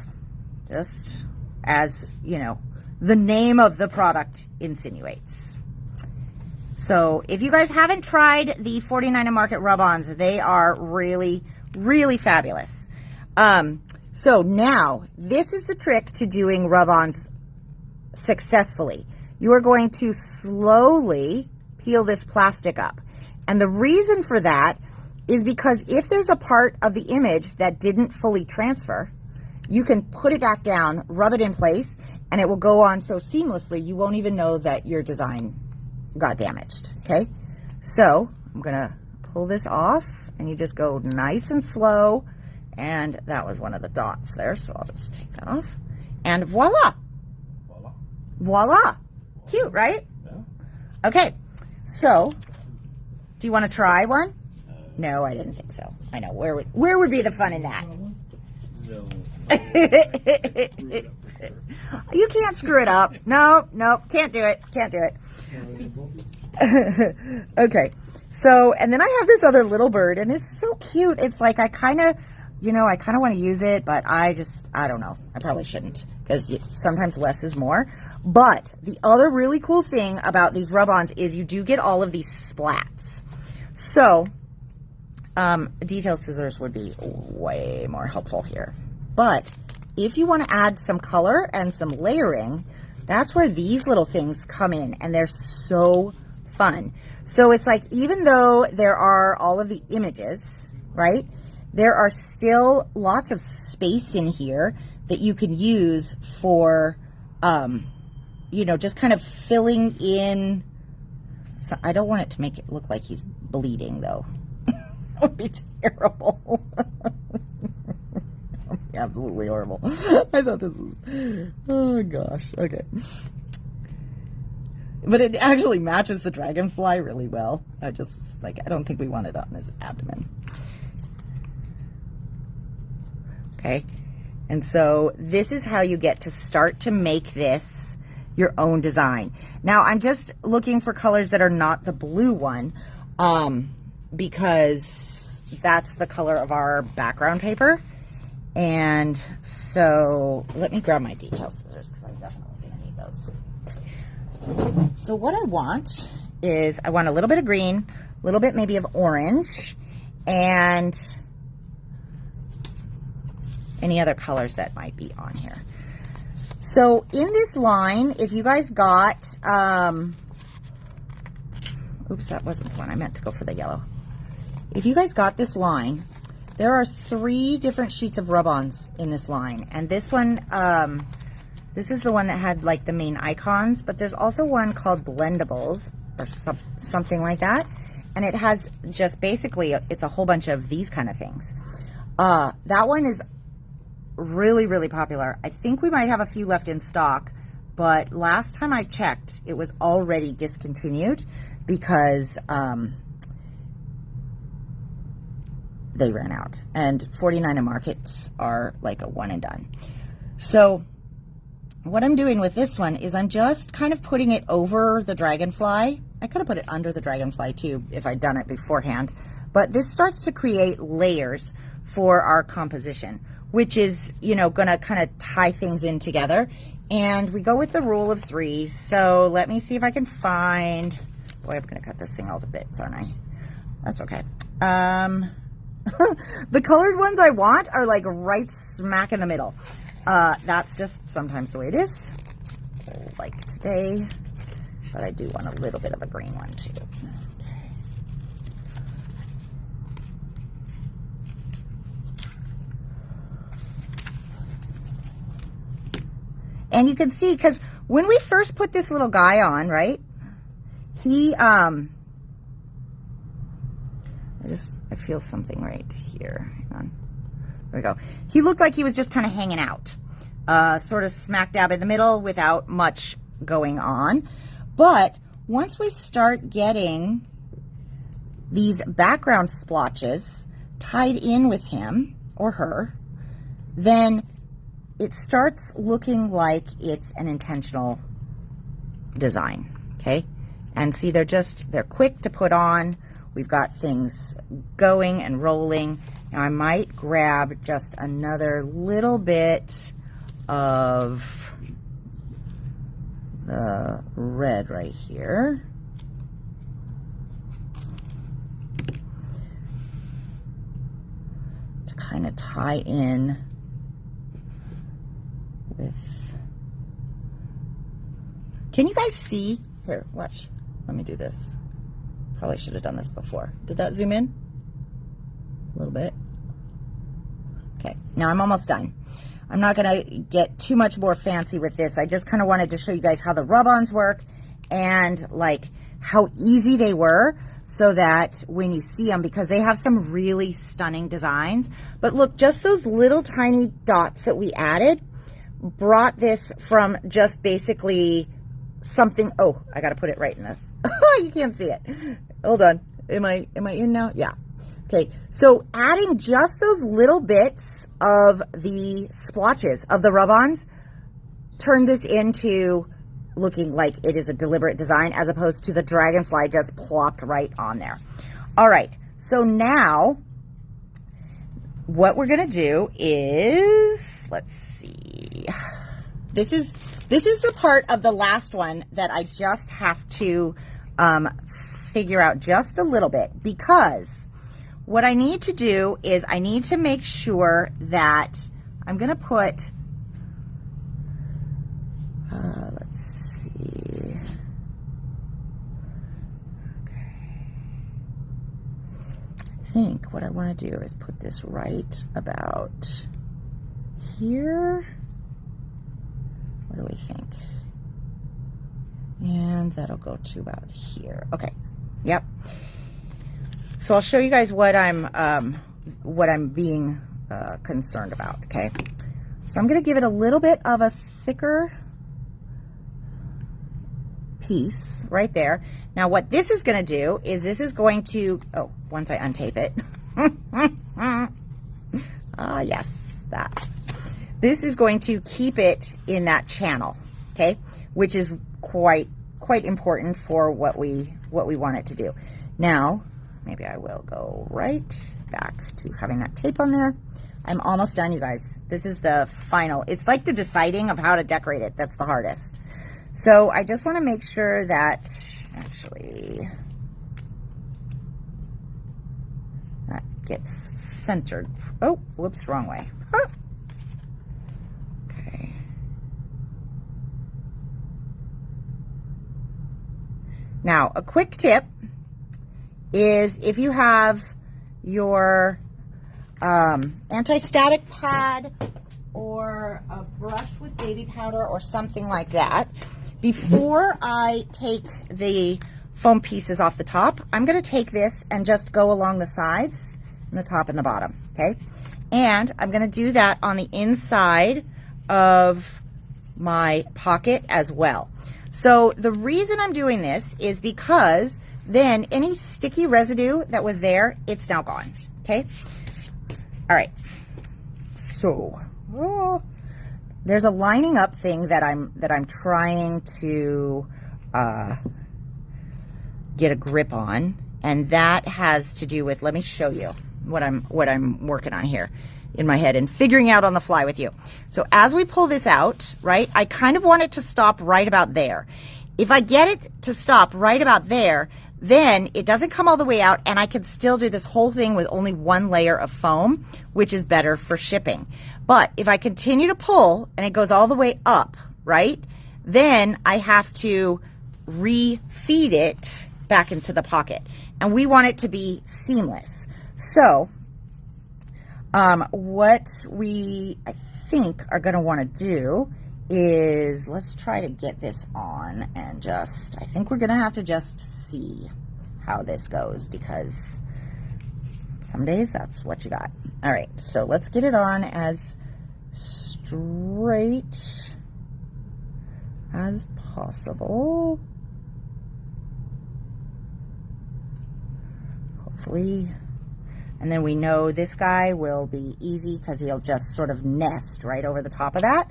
Speaker 1: just as, you know, the name of the product insinuates. So if you guys haven't tried the 49 and Market rub-ons, they are really, really fabulous. So now this is the trick to doing rub-ons successfully. You are going to slowly peel this plastic up. And the reason for that is because if there's a part of the image that didn't fully transfer, you can put it back down, rub it in place, and it will go on so seamlessly you won't even know that your design got damaged, okay? So I'm gonna pull this off, and you just go nice and slow, and that was one of the dots there, so I'll just take that off, and voila! Voila! Voila! Cute, right? Yeah. Okay, so do you want to try one? No, I didn't think so. I know, where would be the fun in that?
Speaker 2: No.
Speaker 1: You can't screw it up. No, can't do it. Can't do it. Okay, so, and then I have this other little bird, and it's so cute. It's like I kind of want to use it, but I don't know. I probably shouldn't, because sometimes less is more. But the other really cool thing about these rub-ons is you do get all of these splats. So, detail scissors would be way more helpful here. But if you want to add some color and some layering, that's where these little things come in, and they're so fun. So it's like, even though there are all of the images, right, there are still lots of space in here that you can use for, you know, just kind of filling in. So I don't want it to make it look like he's bleeding, though. That would be terrible. Absolutely horrible. I thought this was, oh gosh, okay. But it actually matches the dragonfly really well. I don't think we want it on his abdomen. Okay, and so this is how you get to start to make this your own design. Now I'm just looking for colors that are not the blue one, because that's the color of our background paper. And so let me grab my detail scissors, because I'm definitely going to need those. So what I want is, I want a little bit of green, a little bit maybe of orange, and any other colors that might be on here. So in this line, if you guys got, oops, that wasn't the one. I meant to go for the yellow. If you guys got this line, there are 3 different sheets of rub-ons in this line. And this one, this is the one that had like the main icons, but there's also one called Blendables or something like that. And it has just basically, it's a whole bunch of these kind of things. That one is really, really popular. I think we might have a few left in stock, but last time I checked, it was already discontinued because they ran out. And 49 Markets are like a one and done. So what I'm doing with this one is I'm just kind of putting it over the Dragonfly. I could have put it under the Dragonfly too if I'd done it beforehand. But this starts to create layers for our composition, which is, you know, going to kind of tie things in together. And we go with the rule of 3. So let me see if I can find, boy, I'm going to cut this thing all to bits, aren't I? That's okay. The colored ones I want are like right smack in the middle. That's just sometimes the way it is. Like today, but I do want a little bit of a green one too. And you can see, because when we first put this little guy on, right, he, I feel something right here. Hang on. There we go. He looked like he was just kind of hanging out, sort of smack dab in the middle without much going on. But once we start getting these background splotches tied in with him or her, then it starts looking like it's an intentional design, okay? And see, they're quick to put on. We've got things going and rolling. Now I might grab just another little bit of the red right here. To kind of tie in with, can you guys see? Here, watch. Let me do this. Probably should have done this before. Did that zoom in? A little bit. Okay, now I'm almost done. I'm not gonna get too much more fancy with this. I just kind of wanted to show you guys how the rub-ons work and like how easy they were, so that when you see them, because they have some really stunning designs. But look, just those little tiny dots that we added brought this from just basically something. Oh, I got to put it right in the, you can't see it. Hold on. Am I in now? Yeah. Okay. So adding just those little bits of the splotches of the rub-ons turned this into looking like it is a deliberate design, as opposed to the Dragonfly just plopped right on there. All right. So now what we're going to do is, let's see. This is the part of the last one that I just have to figure out just a little bit, because what I need to do is I need to make sure that I'm going to put, let's see. Okay. I think what I want to do is put this right about here. What do we think? And that'll go to about here. Okay. Yep. So I'll show you guys what I'm being concerned about. Okay. So I'm going to give it a little bit of a thicker piece right there. Now what this is going to do is this is going to, oh, once I untape it. Ah, yes, that. This is going to keep it in that channel, okay, which is quite important for what we want it to do. Now, maybe I will go right back to having that tape on there. I'm almost done, you guys. This is the final. It's like the deciding of how to decorate it that's the hardest. So I just want to make sure that actually that gets centered. Oh, whoops, wrong way. Now, a quick tip is if you have your anti-static pad or a brush with baby powder or something like that, before I take the foam pieces off the top, I'm going to take this and just go along the sides and the top and the bottom, okay? And I'm going to do that on the inside of my pocket as well. So the reason I'm doing this is because then any sticky residue that was there, it's now gone, okay? All right, so there's a lining up thing that I'm trying to get a grip on, and that has to do with, let me show you what I'm working on here in my head and figuring out on the fly with you. So as we pull this out, right, I kind of want it to stop right about there. If I get it to stop right about there, then it doesn't come all the way out, and I can still do this whole thing with only one layer of foam, which is better for shipping. But if I continue to pull and it goes all the way up, right, then I have to refeed it back into the pocket, and we want it to be seamless. So what we, I think, are going to want to do is, let's try to get this on and just, I think we're going to have to just see how this goes, because some days that's what you got. All right, so let's get it on as straight as possible. Hopefully. And then we know this guy will be easy because he'll just sort of nest right over the top of that.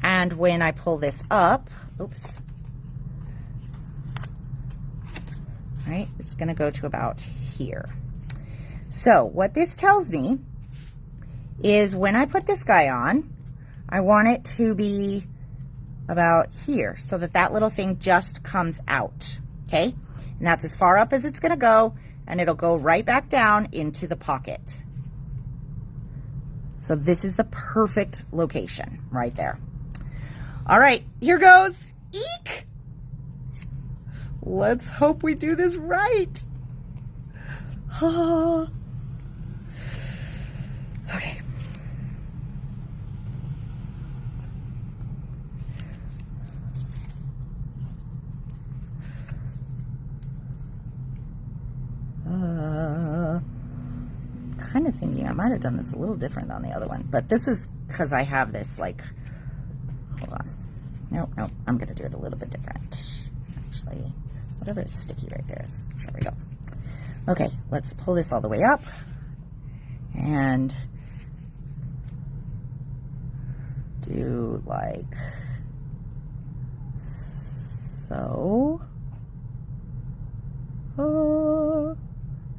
Speaker 1: And when I pull this up, oops, right, it's going to go to about here. So what this tells me is when I put this guy on, I want it to be about here so that that little thing just comes out, okay? And that's as far up as it's going to go, and it'll go right back down into the pocket. So this is the perfect location right there. All right, here goes. Eek! Let's hope we do this right. Okay. Kind of thinking I might have done this a little different on the other one, but this is because I have this, like, hold on. Nope, I'm going to do it a little bit different. Actually, whatever is sticky right there is, there we go. Okay, let's pull this all the way up and do like so.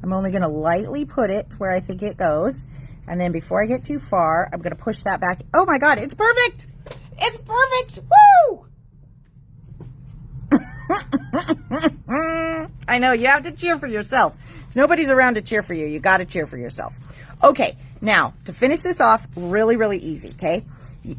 Speaker 1: I'm only going to lightly put it where I think it goes, and then before I get too far, I'm going to push that back. Oh my God, it's perfect! It's perfect! Woo! I know, you have to cheer for yourself. If nobody's around to cheer for you, you got to cheer for yourself. Okay, now, to finish this off, really, really easy, okay?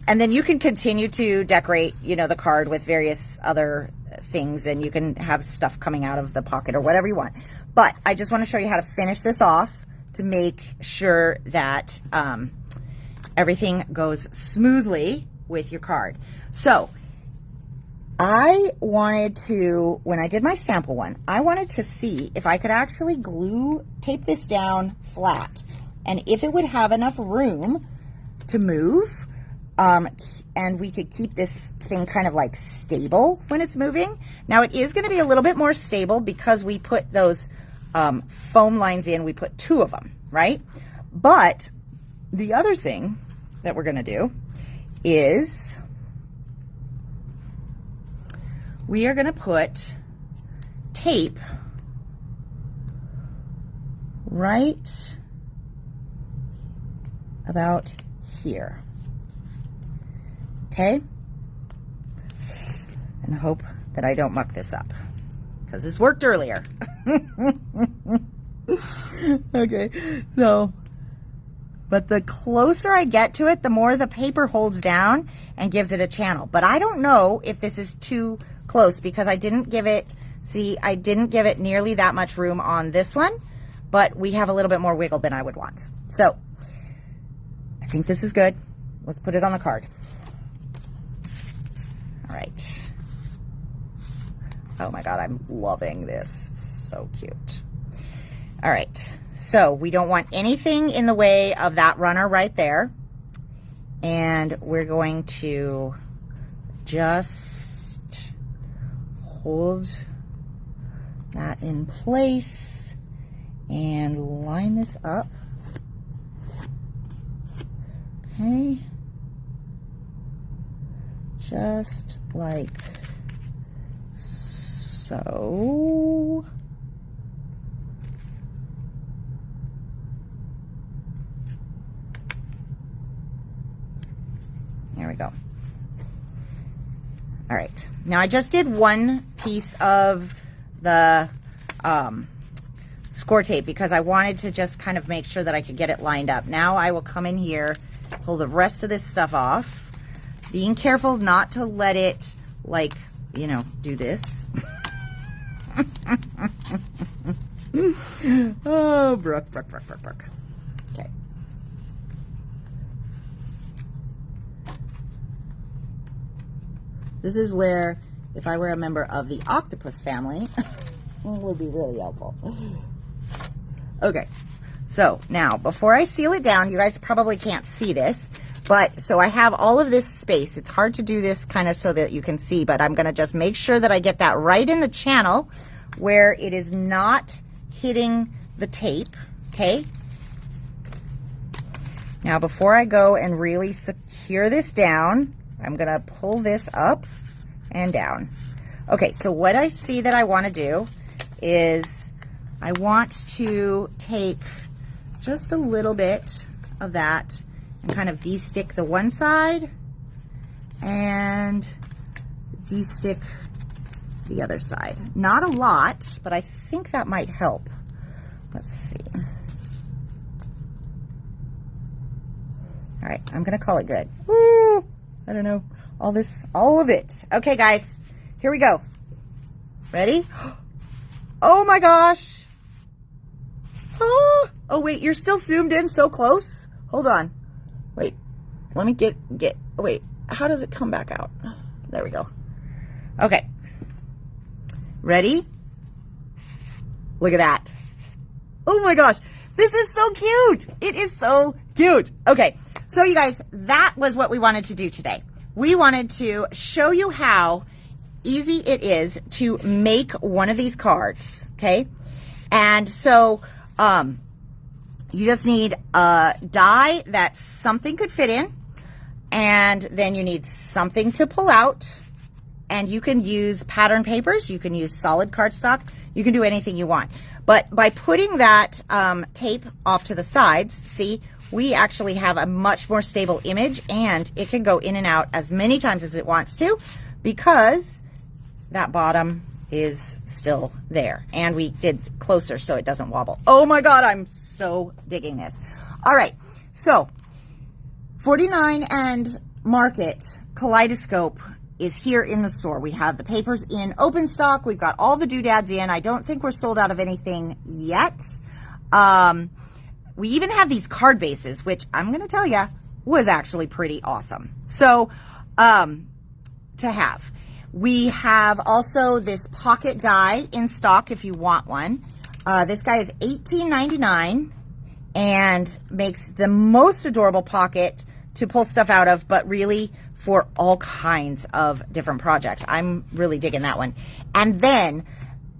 Speaker 1: And then you can continue to decorate, you know, the card with various other things, and you can have stuff coming out of the pocket or whatever you want. But I just want to show you how to finish this off to make sure that everything goes smoothly with your card. So I wanted to, when I did my sample one, I wanted to see if I could actually tape this down flat, and if it would have enough room to move, and we could keep this thing kind of like stable when it's moving. Now it is going to be a little bit more stable because we put those foam lines in. We put 2 of them, right? But the other thing that we're going to do is we are going to put tape right about here. Okay? And hope that I don't muck this up, because this worked earlier. Okay, so, but the closer I get to it, the more the paper holds down and gives it a channel. But I don't know if this is too close because I didn't give it See, I didn't give it nearly that much room on this one, but we have a little bit more wiggle than I would want. So I think this is good. Let's put it on the card. All right. Oh my God, I'm loving this. So cute. All right. So we don't want anything in the way of that runner right there. And we're going to just hold that in place and line this up. Okay. Just like so. There we go. All right. Now I just did one piece of the score tape because I wanted to just kind of make sure that I could get it lined up. Now I will come in here, pull the rest of this stuff off, being careful not to let it, like, you know, do this. Oh, Brooke. Okay. This is where, if I were a member of the octopus family, would be really helpful. Okay, so now before I seal it down, you guys probably can't see this, but so I have all of this space. It's hard to do this kind of so that you can see, but I'm going to just make sure that I get that right in the channel where it is not hitting the tape, okay? Now before I go and really secure this down, I'm going to pull this up and down. Okay, so what I see that I want to do is I want to take just a little bit of that and kind of de-stick the one side and de-stick the other side. Not a lot, but I think that might help. Let's see. All right, I'm going to call it good. Woo! I don't know. All of it. Okay, guys, here we go. Ready? Oh my gosh. Oh, wait, you're still zoomed in so close. Hold on. Wait, let me wait, how does it come back out? There we go. Okay. Ready? Look at that. Oh my gosh, this is so cute. It is so cute. Okay, so you guys, that was what we wanted to do today. We wanted to show you how easy it is to make one of these cards, okay? And so you just need a die that something could fit in, and then you need something to pull out, and you can use pattern papers, you can use solid cardstock, you can do anything you want. But by putting that tape off to the sides, see, we actually have a much more stable image, and it can go in and out as many times as it wants to because that bottom is still there. And we did closer so it doesn't wobble. Oh my God, I'm so digging this. All right, so 49 and Market Kaleidoscope is here in the store. We have the papers in open stock. We've got all the doodads in. I don't think we're sold out of anything yet. We even have these card bases, which I'm going to tell you was actually pretty awesome. So, to have. We have also this pocket die in stock if you want one. This guy is $18.99 and makes the most adorable pocket to pull stuff out of, but really for all kinds of different projects. I'm really digging that one. And then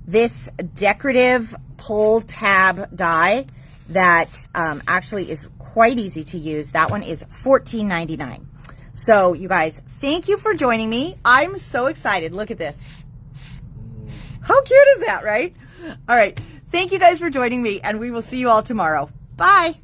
Speaker 1: this decorative pull tab die that actually is quite easy to use. That one is $14.99. So you guys, thank you for joining me. I'm so excited. Look at this. How cute is that, right? All right. Thank you guys for joining me, and we will see you all tomorrow. Bye.